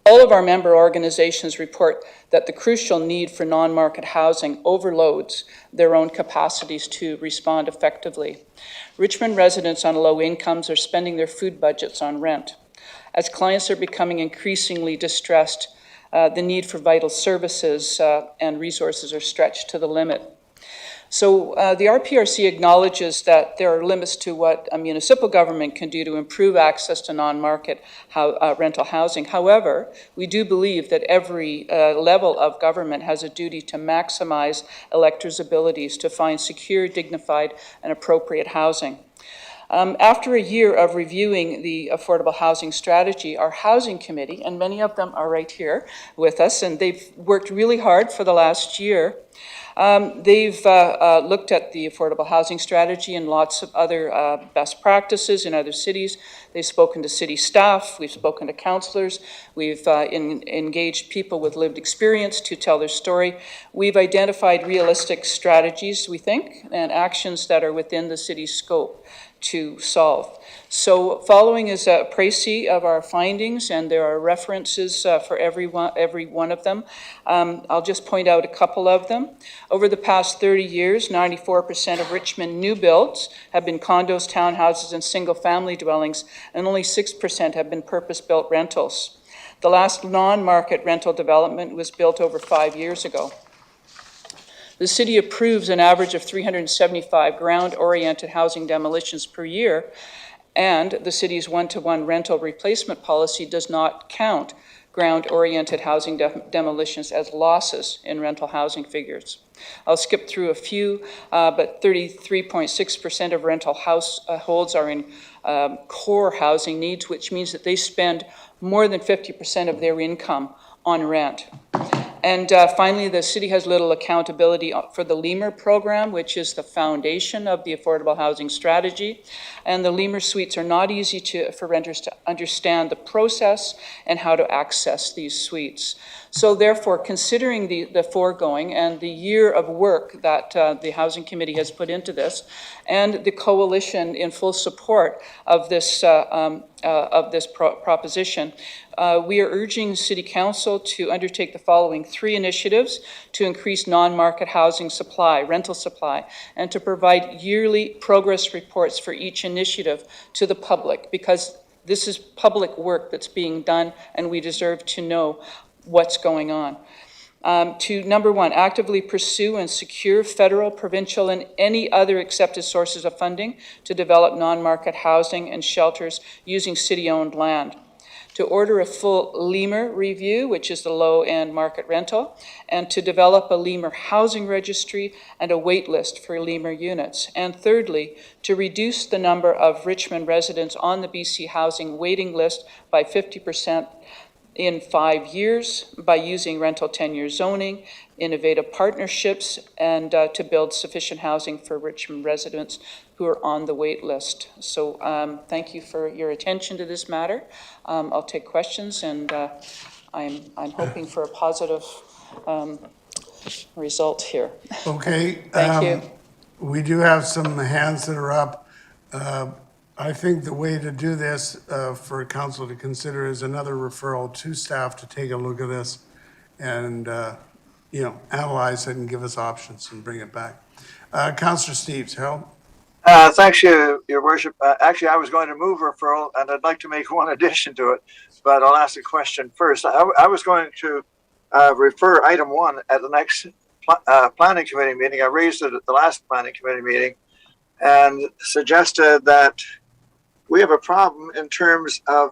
All of our member organizations report that the crucial need for non-market housing overloads their own capacities to respond effectively. Richmond residents on low incomes are spending their food budgets on rent. As clients are becoming increasingly distressed, the need for vital services and resources are stretched to the limit. So the RPRC acknowledges that there are limits to what a municipal government can do to improve access to non-market rental housing. However, we do believe that every level of government has a duty to maximize electors' abilities to find secure, dignified, and appropriate housing. After a year of reviewing the affordable housing strategy, our housing committee, and many of them are right here with us, and they've worked really hard for the last year. They've looked at the affordable housing strategy and lots of other best practices in other cities. They've spoken to city staff, we've spoken to councillors, we've engaged people with lived experience to tell their story. We've identified realistic strategies, we think, and actions that are within the city's scope to solve. So following is a précis of our findings, and there are references for every one of them. I'll just point out a couple of them. Over the past 30 years, 94% of Richmond new builds have been condos, townhouses, and single-family dwellings, and only 6% have been purpose-built rentals. The last non-market rental development was built over 5 years ago. The city approves an average of 375 ground-oriented housing demolitions per year, and the city's one-to-one rental replacement policy does not count ground-oriented housing demolitions as losses in rental housing figures. I'll skip through a few, but 33.6% of rental households are in core housing needs, which means that they spend more than 50% of their income on rent. And finally, the city has little accountability for the Lemur program, which is the foundation of the affordable housing strategy. And the Lemur suites are not easy for renters to understand the process and how to access these suites. So therefore, considering the foregoing and the year of work that the Housing Committee has put into this, and the coalition in full support of this proposition, we are urging City Council to undertake the following 3 initiatives to increase non-market housing supply, rental supply, and to provide yearly progress reports for each initiative to the public, because this is public work that's being done, and we deserve to know what's going on. To number 1, actively pursue and secure federal, provincial, and any other accepted sources of funding to develop non-market housing and shelters using city-owned land. To order a full Lemur review, which is the low-end market rental, and to develop a Lemur housing registry and a wait list for Lemur units. And thirdly, to reduce the number of Richmond residents on the BC housing waiting list by 50% in 5 years by using rental tenure zoning, innovative partnerships, and to build sufficient housing for Richmond residents who are on the wait list. So thank you for your attention to this matter. I'll take questions, and I'm hoping for a positive result here. Okay. Thank you. We do have some hands that are up. I think the way to do this for council to consider is another referral to staff to take a look at this and, analyze it and give us options and bring it back. Councillor Steves, Harold? Thanks, Your Worship. Actually, I was going to move referral, and I'd like to make one addition to it, but I'll ask a question first. I was going to refer item 1 at the next planning committee meeting. I raised it at the last planning committee meeting and suggested that we have a problem in terms of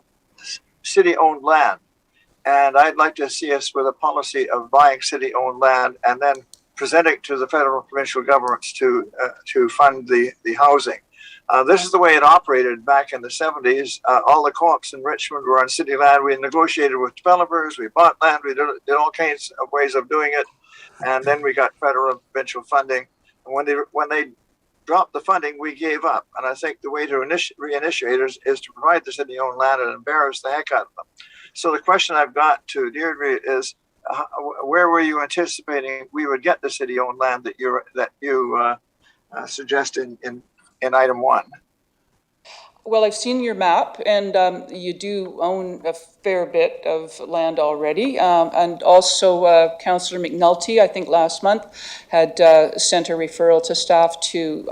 city-owned land. And I'd like to see us with a policy of buying city-owned land and then presenting it to the federal and provincial governments to fund the housing. This is the way it operated back in the 70s. All the co-ops in Richmond were on city land. We negotiated with developers, we bought land, we did all kinds of ways of doing it. And then we got federal and provincial funding. And when they dropped the funding, we gave up. And I think the way to reinitiate is to provide the city-owned land and embarrass the heck out of them. So the question I've got to Deirdre is, where were you anticipating we would get the city-owned land that you suggest in item 1? Well, I've seen your map, and you do own a fair bit of land already. And also, Councillor McNulty, I think last month, had sent a referral to staff to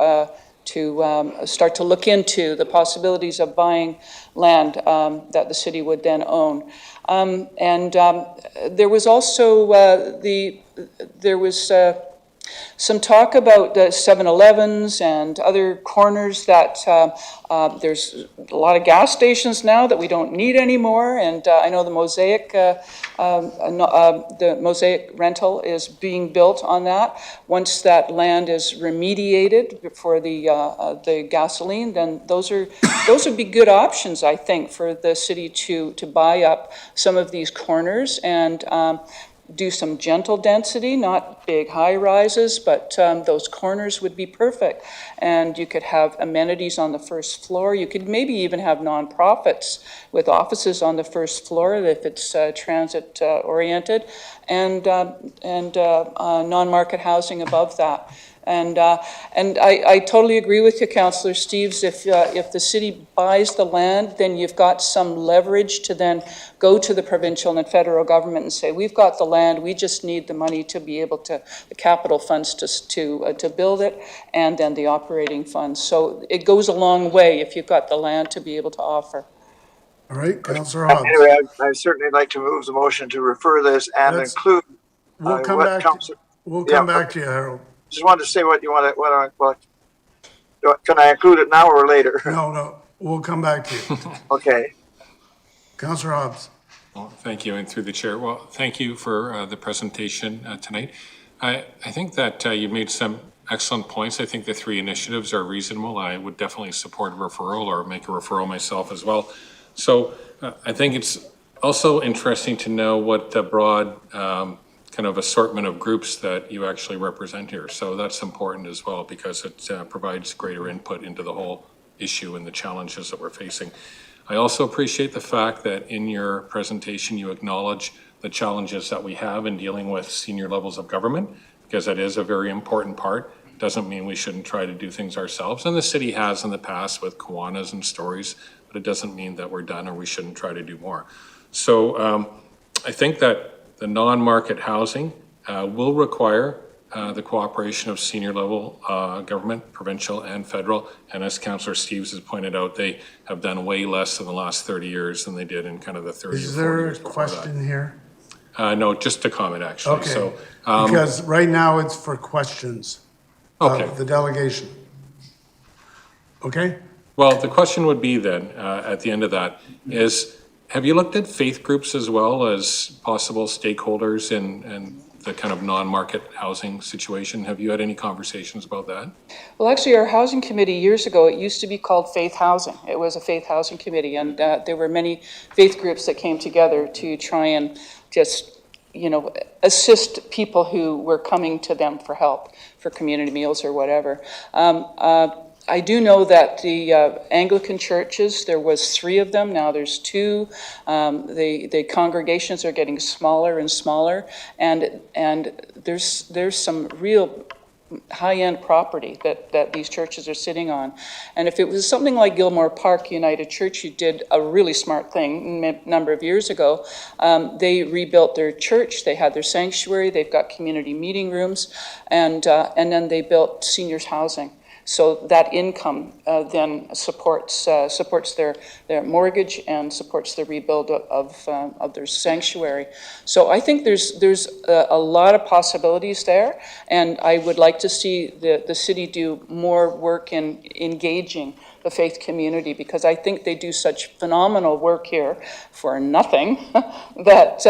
start to look into the possibilities of buying land that the city would then own. There was also some talk about 7-Elevens and other corners that there's a lot of gas stations now that we don't need anymore. And I know the Mosaic rental is being built on that. Once that land is remediated for the gasoline, then those would be good options, I think, for the city to buy up some of these corners and do some gentle density, not big high rises, but those corners would be perfect. And you could have amenities on the first floor. You could maybe even have nonprofits with offices on the first floor if it's transit oriented, and non-market housing above that. And I totally agree with you, Councillor Steves. If the city buys the land, then you've got some leverage to then go to the provincial and federal government and say, we've got the land, we just need the money to be able to, the capital funds to build it, and then the operating funds. So it goes a long way if you've got the land to be able to offer. All right, Councillor Hobbs. Anyway, I'd certainly like to move the motion to refer this and include. We'll come back. We'll come back to you, Harold. Just wanted to say what you want to. Can I include it now or later? No, we'll come back to you. Okay. Councillor Hobbs. Well, thank you, and through the chair. Well, thank you for the presentation tonight. I think that you made some excellent points. I think the 3 initiatives are reasonable. I would definitely support a referral or make a referral myself as well. So I think it's also interesting to know what the broad kind of assortment of groups that you actually represent here. So that's important as well, because it provides greater input into the whole issue and the challenges that we're facing. I also appreciate the fact that in your presentation you acknowledge the challenges that we have in dealing with senior levels of government, because that is a very important part. Doesn't mean we shouldn't try to do things ourselves, and the city has in the past with Kiwanis and stories, but it doesn't mean that we're done or we shouldn't try to do more. So I think that the non-market housing will require the cooperation of senior level government, provincial and federal. And as Councillor Steves has pointed out, they have done way less in the last 30 years than they did in kind of the 30 Is or 40 there years a before question that. here? No, just a comment actually. Okay, so, because right now it's for questions of the delegation. Okay? Well, the question would be then, at the end of that, is have you looked at faith groups as well as possible stakeholders in the kind of non-market housing situation. Have you had any conversations about that? Well, actually, our housing committee years ago, it used to be called Faith Housing. It was a faith housing committee, and there were many faith groups that came together to try and just, assist people who were coming to them for help, for community meals or whatever. I do know that the Anglican churches, there was 3 of them, now there's 2. The congregations are getting smaller and smaller, and there's some real high-end property that these churches are sitting on. And if it was something like Gilmore Park United Church, who did a really smart thing a number of years ago, they rebuilt their church, they had their sanctuary, they've got community meeting rooms, and then they built seniors housing. So that income then supports their mortgage and supports the rebuild of their sanctuary. So I think there's a lot of possibilities there, and I would like to see the city do more work in engaging the faith community, because I think they do such phenomenal work here for nothing that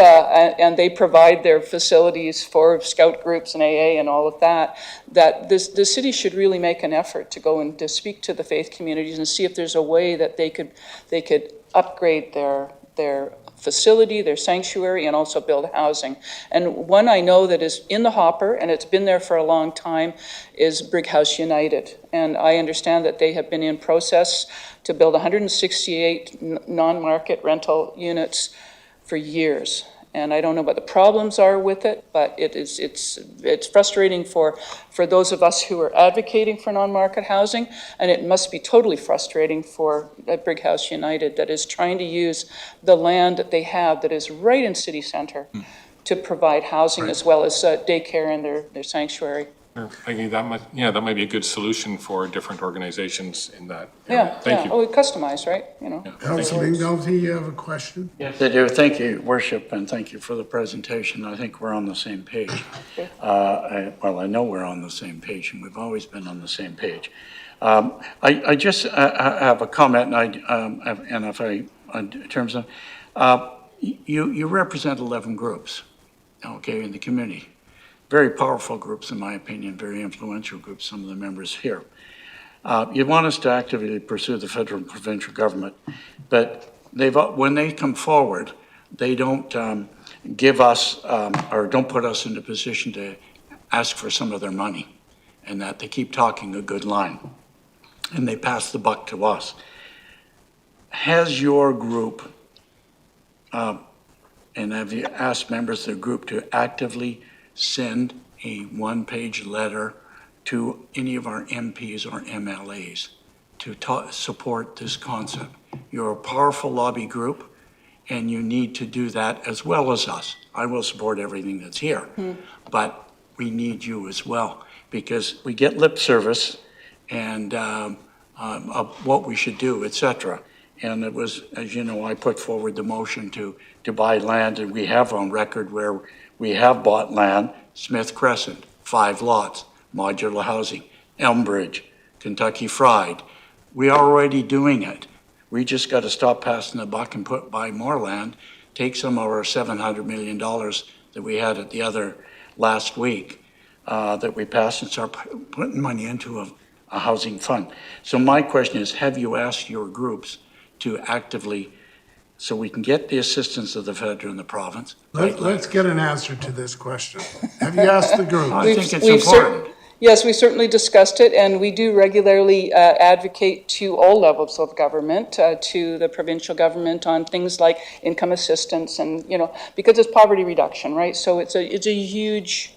and they provide their facilities for scout groups and AA and all of that, that the city should really make an effort to go and to speak to the faith communities and see if there's a way that they could upgrade their facility, their sanctuary, and also build housing. And one I know that is in the hopper, and it's been there for a long time, is Brighouse United. And I understand that they have been in process to build 168 non-market rental units for years. And I don't know what the problems are with it, but it's frustrating for those of us who are advocating for non-market housing, and it must be totally frustrating for Brighouse United that is trying to use the land that they have that is right in city center to provide housing as well as daycare in their sanctuary. I think that might be a good solution for different organizations in that. Thank you. Oh, we customize, right? Councilor McNulty, you have a question? Yes, I do. Thank you, Worship, and thank you for the presentation. I think we're on the same page. I know we're on the same page, and we've always been on the same page. I just have a comment, and in terms of, you represent 11 groups, okay, in the community. Very powerful groups, in my opinion, very influential groups, some of the members here. You want us to actively pursue the federal and provincial government, but when they come forward, they don't give us or don't put us in a position to ask for some of their money, and that they keep talking a good line, and they pass the buck to us. Has your group, and have you asked members of the group to actively send a one-page letter to any of our MPs or MLAs to support this concept? You're a powerful lobby group, and you need to do that as well as us. I will support everything that's here, but we need you as well, because we get lip service and of what we should do, etc. And it was, as you know, I put forward the motion to buy land, and we have on record where we have bought land, Smith Crescent, 5 lots, modular housing, Elmbridge, Kentucky Fried. We are already doing it. We just got to stop passing the buck and buy more land, take some of our $700 million that we had at the other last week that we passed and start putting money into a housing fund. So my question is, have you asked your groups to actively, so we can get the assistance of the federal and the province? Let's get an answer to this question. Have you asked the group? I think it's important. Yes, we certainly discussed it, and we do regularly advocate to all levels of government, to the provincial government on things like income assistance and, because it's poverty reduction, right? So it's a huge,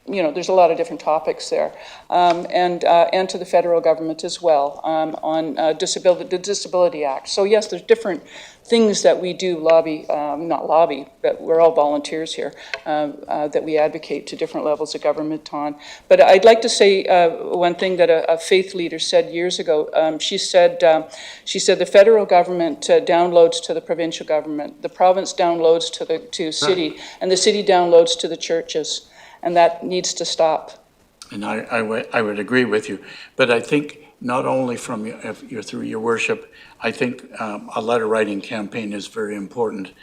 there's a lot of different topics there. And to the federal government as well on the Disability Act. So yes, there's different things that we do not lobby, but we're all volunteers here, that we advocate to different levels of government on. But I'd like to say one thing that a faith leader said years ago. She said the federal government downloads to the provincial government, the province downloads to city, and the city downloads to the churches. And that needs to stop. And I would agree with you. But I think not only through your worship, I think a letter writing campaign is very important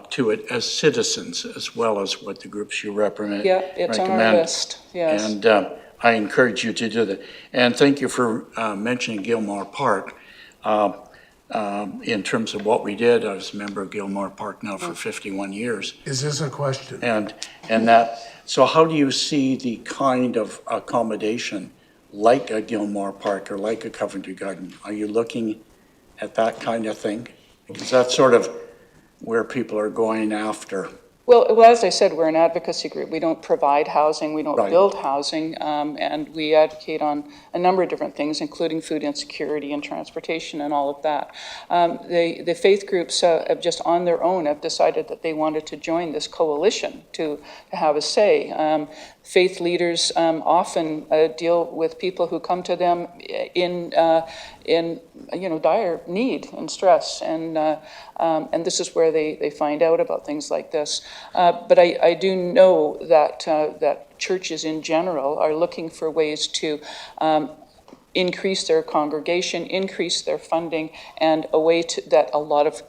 to it as citizens, as well as what the groups you represent. Yeah, it's on our list, yes. And I encourage you to do that. And thank you for mentioning Gilmore Park. In terms of what we did, I was a member of Gilmore Park now for 51 years. Is this a question? And that, so how do you see the kind of accommodation like a Gilmore Park or like a Coventry Garden? Are you looking at that kind of thing? Because that's sort of where people are going after. Well, as I said, we're an advocacy group. We don't provide housing, we don't Right. build housing, and we advocate on a number of different things, including food insecurity and transportation and all of that. The faith groups have just on their own have decided that they wanted to join this coalition to have a say. Faith leaders often deal with people who come to them in dire need and stress, and this is where they find out about things like this. But I do know that churches in general are looking for ways to increase their congregation, increase their funding, and a way that a lot of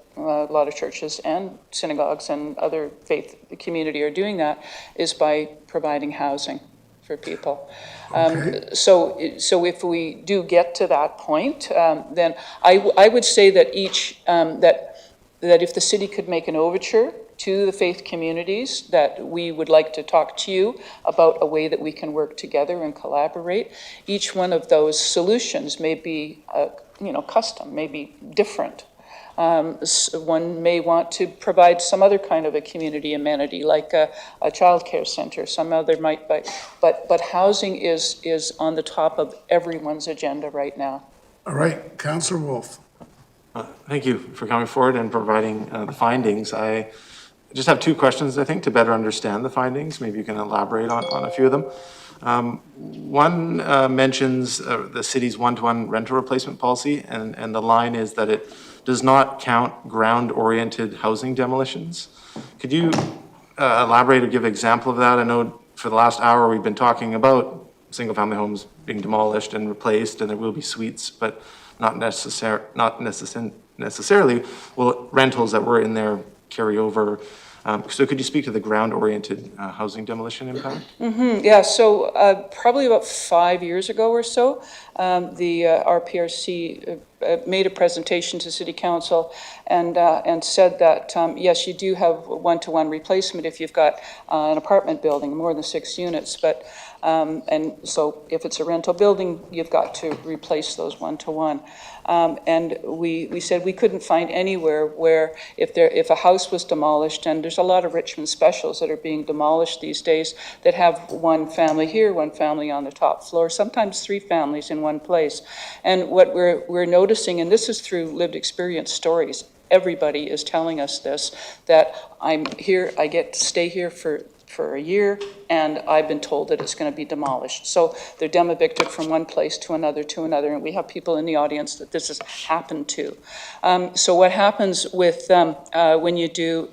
churches and synagogues and other faith community are doing that is by providing housing for people. So if we do get to that point, then I would say that that if the city could make an overture to the faith communities, that we would like to talk to you about a way that we can work together and collaborate. Each one of those solutions may be, custom, may be different. One may want to provide some other kind of a community amenity, like a childcare center. Some other might, but housing is on the top of everyone's agenda right now. All right, Councillor Wolf. Thank you for coming forward and providing the findings. I just have two questions, I think, to better understand the findings. Maybe you can elaborate on a few of them. One mentions the city's one-to-one rental replacement policy, and the line is that it does not count ground-oriented housing demolitions. Could you elaborate or give an example of that? I know for the last hour we've been talking about single-family homes being demolished and replaced, and there will be suites, but not necessarily will rentals that were in there carry over. So could you speak to the ground-oriented housing demolition impact? Yeah, so probably about 5 years ago or so, the RPRC made a presentation to City Council and said that, yes, you do have one-to-one replacement if you've got an apartment building, more than 6 units, but and so if it's a rental building, you've got to replace those one-to-one. And we said we couldn't find anywhere where if a house was demolished, and there's a lot of Richmond specials that are being demolished these days that have one family here, one family on the top floor, sometimes 3 families in one place. And what we're noticing, and this is through lived experience stories, everybody is telling us this, that I'm here, I get to stay here for a year, and I've been told that it's going to be demolished. So they're dem-evicted from one place to another, and we have people in the audience that this has happened to. So what happens with when you do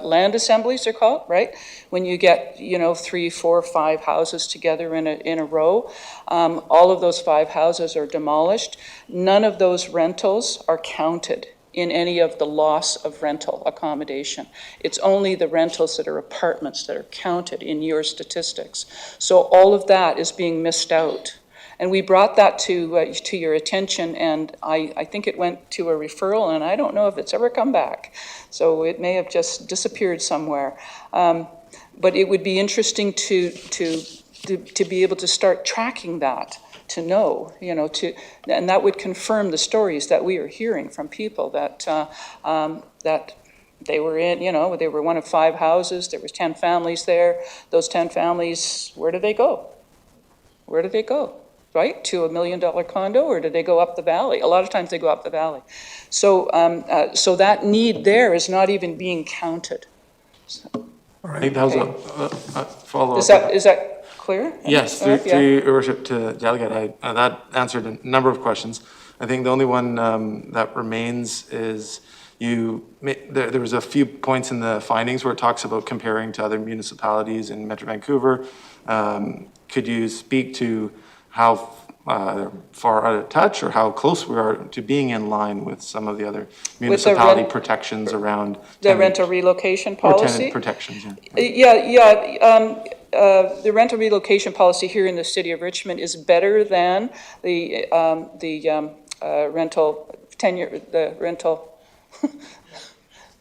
land assemblies, they're called, right? When you get 3, 4, 5 houses together in a row, all of those 5 houses are demolished. None of those rentals are counted in any of the loss of rental accommodation. It's only the rentals that are apartments that are counted in your statistics. So all of that is being missed out. And we brought that to your attention, and I think it went to a referral, and I don't know if it's ever come back. So it may have just disappeared somewhere. But it would be interesting to be able to start tracking that, to know, and that would confirm the stories that we are hearing from people that that they were in, they were one of 5 houses, there was 10 families there. Those 10 families, where do they go? Where do they go? Right? To $1 million condo, or do they go up the valley? A lot of times they go up the valley. So so that need there is not even being counted. All right. I think that was a follow-up. Is that clear? Yes, through your worship to delegate, that answered a number of questions. I think the only one that remains is there was a few points in the findings where it talks about comparing to other municipalities in Metro Vancouver. Could you speak to how far out of touch or how close we are to being in line with some of the other municipality protections around The rental relocation policy? Or tenant protections, The rental relocation policy here in the city of Richmond is better than the rental tenure, the rental,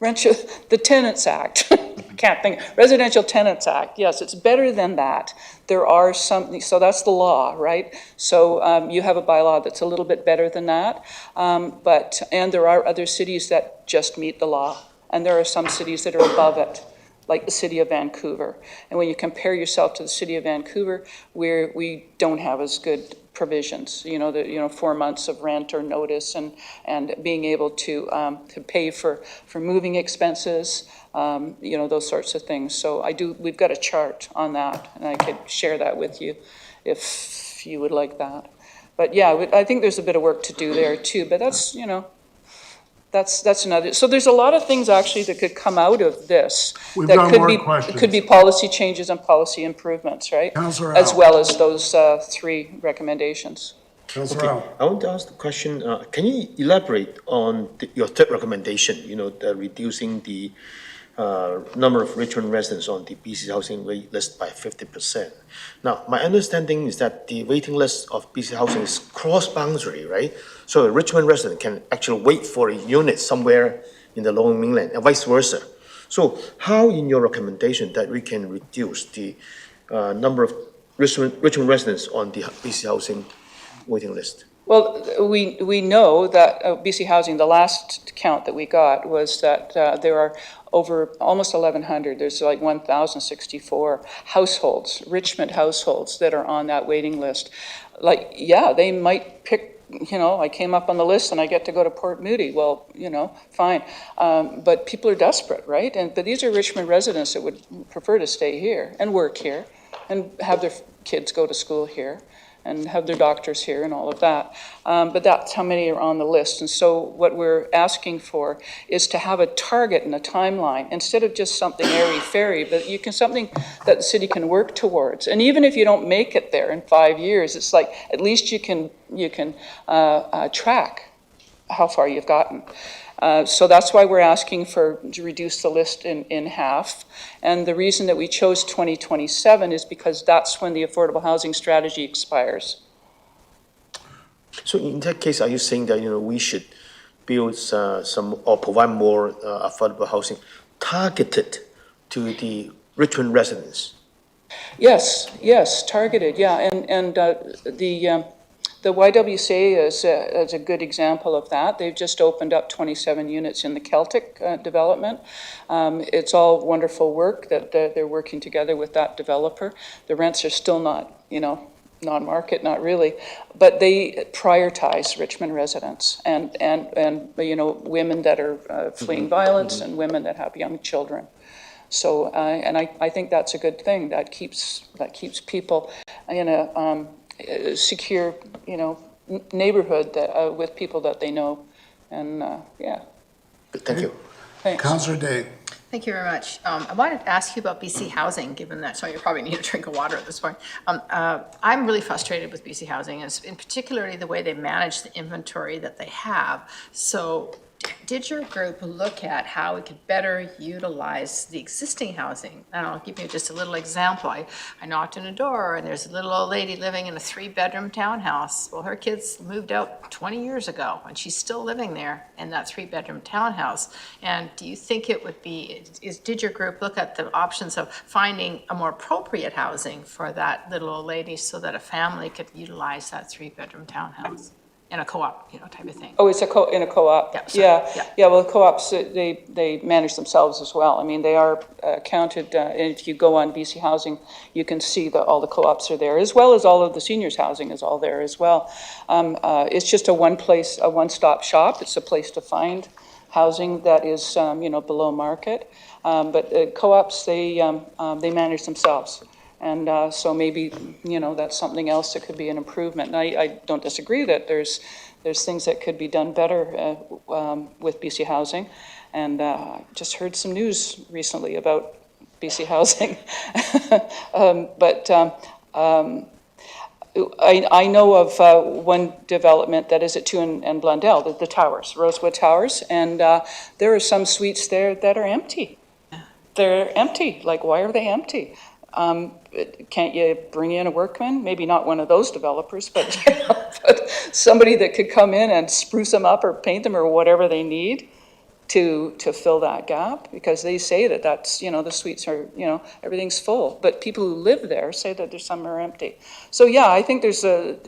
the Tenants Act. Can't think, Residential Tenants Act. Yes, it's better than that. There are some, so that's the law, right? So you have a bylaw that's a little bit better than that. And there are other cities that just meet the law. And there are some cities that are above it, like the city of Vancouver. And when you compare yourself to the city of Vancouver, we don't have as good provisions, 4 months of rent or notice and being able to pay for moving expenses, those sorts of things. So we've got a chart on that, and I could share that with you if you would like that. But yeah, I think there's a bit of work to do there too, but that's another. So there's a lot of things actually that could come out of this. We've that got could more be questions. could be policy changes and policy improvements, right? Councillor As Al. well as those 3 recommendations. Councillor Okay, Al. I want to ask the question, can you elaborate on your third recommendation, reducing the number of Richmond residents on the BC housing wait list by 50%. Now, my understanding is that the waiting list of BC housing is cross-boundary, right? So a Richmond resident can actually wait for a unit somewhere in the Lower Mainland and vice versa. So how in your recommendation that we can reduce the number of Richmond residents on the BC housing waiting list? Well, we know that BC Housing, the last count that we got was that there are over almost 1,100. There's like 1,064 households, Richmond households that are on that waiting list. Like, yeah, they might pick, I came up on the list and I get to go to Port Moody. Well, fine. But people are desperate, right? But these are Richmond residents that would prefer to stay here and work here and have their kids go to school here and have their doctors here and all of that. But that's how many are on the list. And so what we're asking for is to have a target and a timeline instead of just something airy-fairy, but something that the city can work towards. And even if you don't make it there in 5 years, it's like at least you can track how far you've gotten. So that's why we're asking to reduce the list in half. And the reason that we chose 2027 is because that's when the affordable housing strategy expires. So in that case, are you saying that, we should build some or provide more affordable housing targeted to the Richmond residents? Yes, targeted, yeah. And the YWCA is a good example of that. They've just opened up 27 units in the Celtic development. It's all wonderful work that they're working together with that developer. The rents are still not, non-market, not really, but they prioritize Richmond residents and women that are fleeing violence and women that have young children. So, and I think that's a good thing. That keeps people in a secure, neighborhood that, with people that they know, and yeah. Thank you. Thanks. Councillor Day. Thank you very much. I wanted to ask you about BC Housing, given that some of you probably need a drink of water at this point. I'm really frustrated with BC Housing, and in particularly the way they manage the inventory that they have. So did your group look at how we could better utilize the existing housing? And I'll give you just a little example. I knocked on a door and there's a little old lady living in a 3-bedroom townhouse. Well, her kids moved out 20 years ago and she's still living there in that 3-bedroom townhouse. And do you think it would be, did your group look at the options of finding a more appropriate housing for that little old lady so that a family could utilize that 3-bedroom townhouse? In a co-op, type of thing. Oh, it's in a co-op. Yeah. Well, co-ops they manage themselves as well. I mean, they are counted. And if you go on BC Housing, you can see that all the co-ops are there, as well as all of the seniors housing is all there as well. It's just a one-stop shop. It's a place to find housing that is below market. But co-ops they manage themselves. And so maybe, that's something else that could be an improvement. And I don't disagree that there's things that could be done better with BC Housing. And just heard some news recently about BC Housing. I know of one development that is at 2 and Blundell, the towers, Rosewood Towers, and there are some suites there that are empty. They're empty. Like, why are they empty? Can't you bring in a workman? Maybe not one of those developers, but, but somebody that could come in and spruce them up or paint them or whatever they need to fill that gap, because they say that that's, the suites are, everything's full, but people who live there say that there's some are empty. So yeah, I think there's a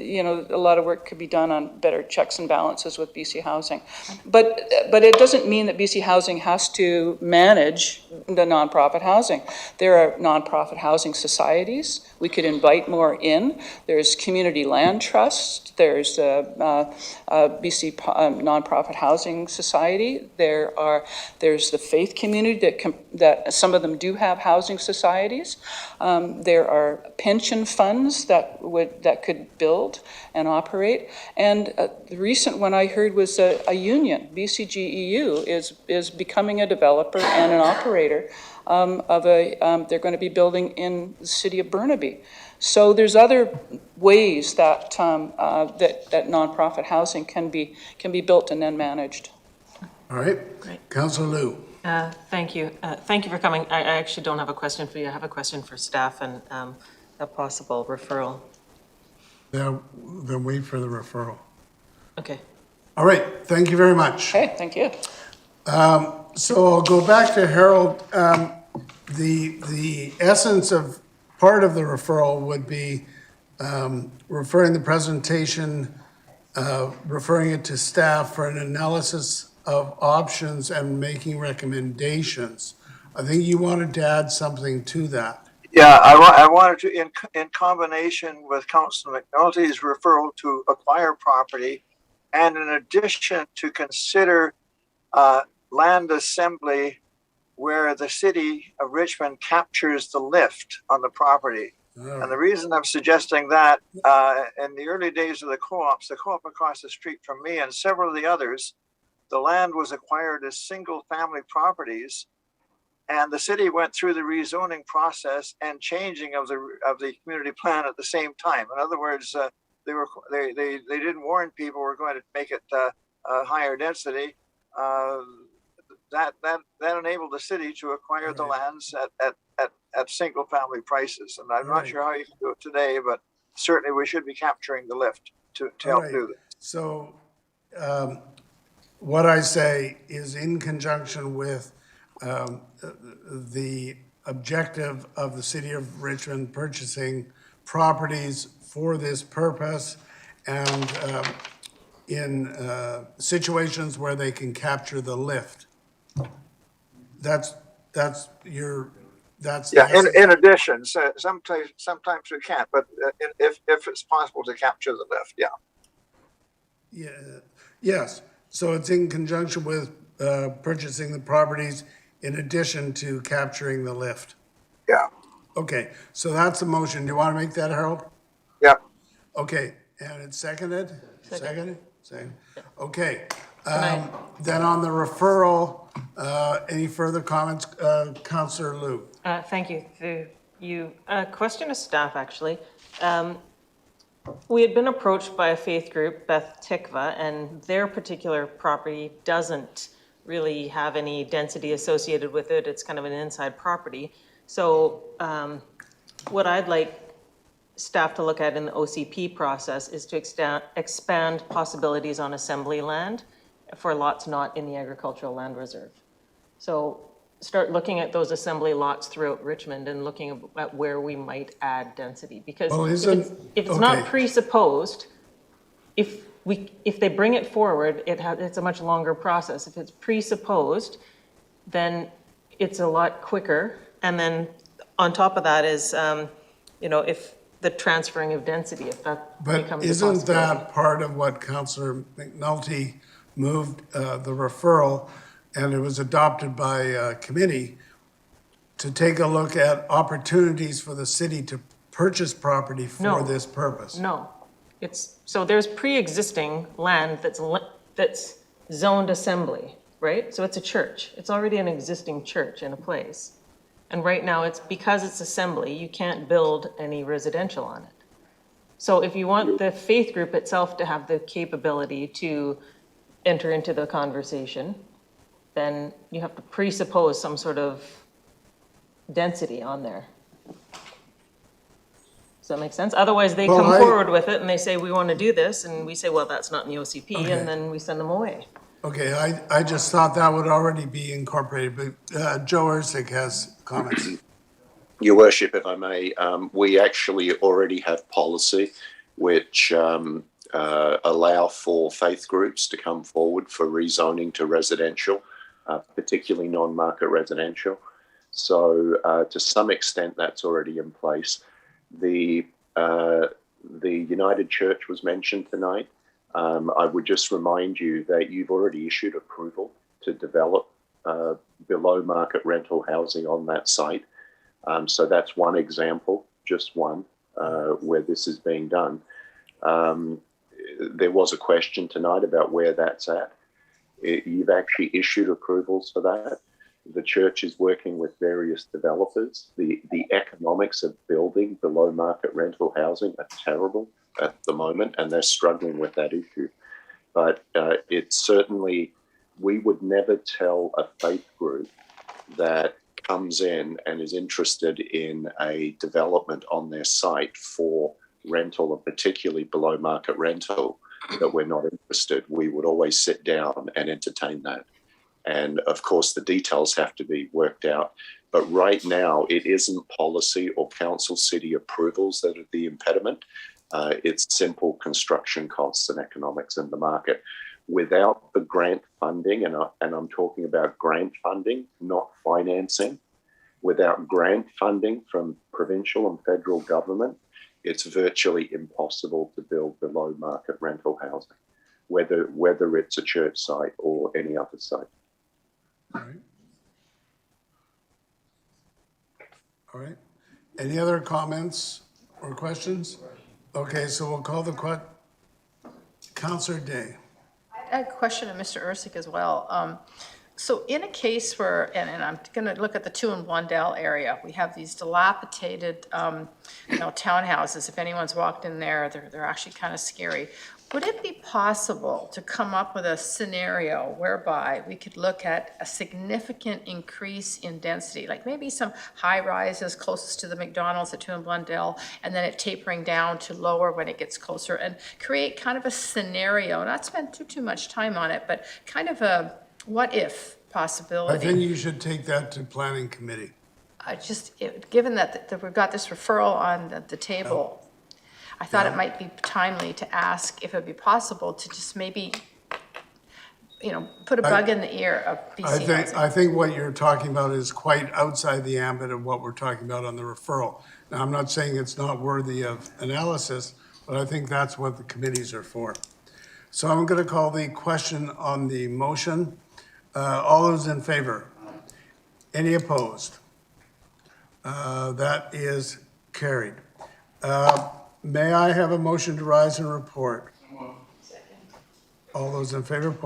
lot of work could be done on better checks and balances with BC Housing. But it doesn't mean that BC Housing has to manage the nonprofit housing. There are nonprofit housing societies. We could invite more in. There's Community Land Trust. There's BC Nonprofit Housing Society. There's the faith community that some of them do have housing societies. There are pension funds that could build and operate. And the recent one I heard was a union. BCGEU is becoming a developer and an operator they're going to be building in the city of Burnaby. So there's other ways that that nonprofit housing can be built and then managed. All right. Great. Councillor Liu. Thank you. Thank you for coming. I actually don't have a question for you. I have a question for staff and a possible referral. Then wait for the referral. Okay. All right. Thank you very much. Okay, thank you. So I'll go back to Harold. The essence of part of the referral would be referring the presentation, referring it to staff for an analysis of options and making recommendations. I think you wanted to add something to that. Yeah, I wanted to, in combination with Councillor McNulty's referral to acquire property, and in addition to consider land assembly where the city of Richmond captures the lift on the property. Oh. And the reason I'm suggesting that, in the early days of the co-op across the street from me and several of the others, the land was acquired as single family properties, and the city went through the rezoning process and changing of the community plan at the same time. In other words, they didn't warn people we're going to make it a higher density. That enabled the city to acquire the lands at single family prices. And I'm not sure how you can do it today, but certainly we should be capturing the lift to help do that. So what I say is, in conjunction with the objective of the city of Richmond purchasing properties for this purpose, and in situations where they can capture the lift. That's in addition, so sometimes we can't, but if it's possible to capture the lift, yes. So it's in conjunction with purchasing the properties in addition to capturing the lift. Yeah. Okay, so that's the motion. Do you want to make that, Harold? Yeah. Okay, and it's seconded? Seconded. Okay. Then on the referral, any further comments? Councillor Liu. Thank you. Question to staff, actually. We had been approached by a faith group, Beth Tikva, and their particular property doesn't really have any density associated with it. It's kind of an inside property. So what I'd like staff to look at in the OCP process is to expand possibilities on assembly land for lots not in the agricultural land reserve. So start looking at those assembly lots throughout Richmond and looking at where we might add density. Because if it's not presupposed, if they bring it forward, it's a much longer process. If it's presupposed, then it's a lot quicker. And then on top of that is, if the transferring of density, if that becomes a possibility. But isn't that part of what Councillor McNulty moved the referral, and it was adopted by committee, to take a look at opportunities for the city to purchase property for this purpose? No. So there's pre-existing land that's zoned assembly, right? So it's a church. It's already an existing church in a place. And right now, because it's assembly, you can't build any residential on it. So if you want the faith group itself to have the capability to enter into the conversation, then you have to presuppose some sort of density on there. Does that make sense? Otherwise, they come forward with it and they say, we want to do this, and we say, well, that's not in the OCP, and then we send them away. Okay, I just thought that would already be incorporated, but Joe Ersick has comments. Your Worship, if I may, we actually already have policy which allow for faith groups to come forward for rezoning to residential, particularly non-market residential. So to some extent, that's already in place. The United Church was mentioned tonight. I would just remind you that you've already issued approval to develop below market rental housing on that site. So that's one example, just one, where this is being done. There was a question tonight about where that's at. You've actually issued approvals for that. The church is working with various developers. The economics of building below market rental housing are terrible at the moment, and they're struggling with that issue. But it's certainly, we would never tell a faith group that comes in and is interested in a development on their site for rental, and particularly below market rental, that we're not interested. We would always sit down and entertain that. And of course, the details have to be worked out. But right now, it isn't policy or council city approvals that are the impediment. It's simple construction costs and economics in the market. Without the grant funding, and I'm talking about grant funding, not financing, without grant funding from provincial and federal government, it's virtually impossible to build below market rental housing, whether it's a church site or any other site. All right. All right. Any other comments or questions? Okay, so we'll call the Councillor Day. I had a question of Mr. Ersick as well. So in a case where, and I'm going to look at the 2 in Blundell area, we have these dilapidated, townhouses. If anyone's walked in there, they're actually kind of scary. Would it be possible to come up with a scenario whereby we could look at a significant increase in density, like maybe some high rises closest to the McDonald's at 2 in Blundell, and then it tapering down to lower when it gets closer, and create kind of a scenario, not spend too much time on it, but kind of a what if possibility? I think you should take that to planning committee. Given that we've got this referral on the table, I thought it might be timely to ask if it would be possible to just maybe, put a bug in the ear of BC Housing. I think what you're talking about is quite outside the ambit of what we're talking about on the referral. Now, I'm not saying it's not worthy of analysis, but I think that's what the committees are for. So I'm going to call the question on the motion. All those in favor? Any opposed? That is carried. May I have a motion to rise and report? Second. All those in favor?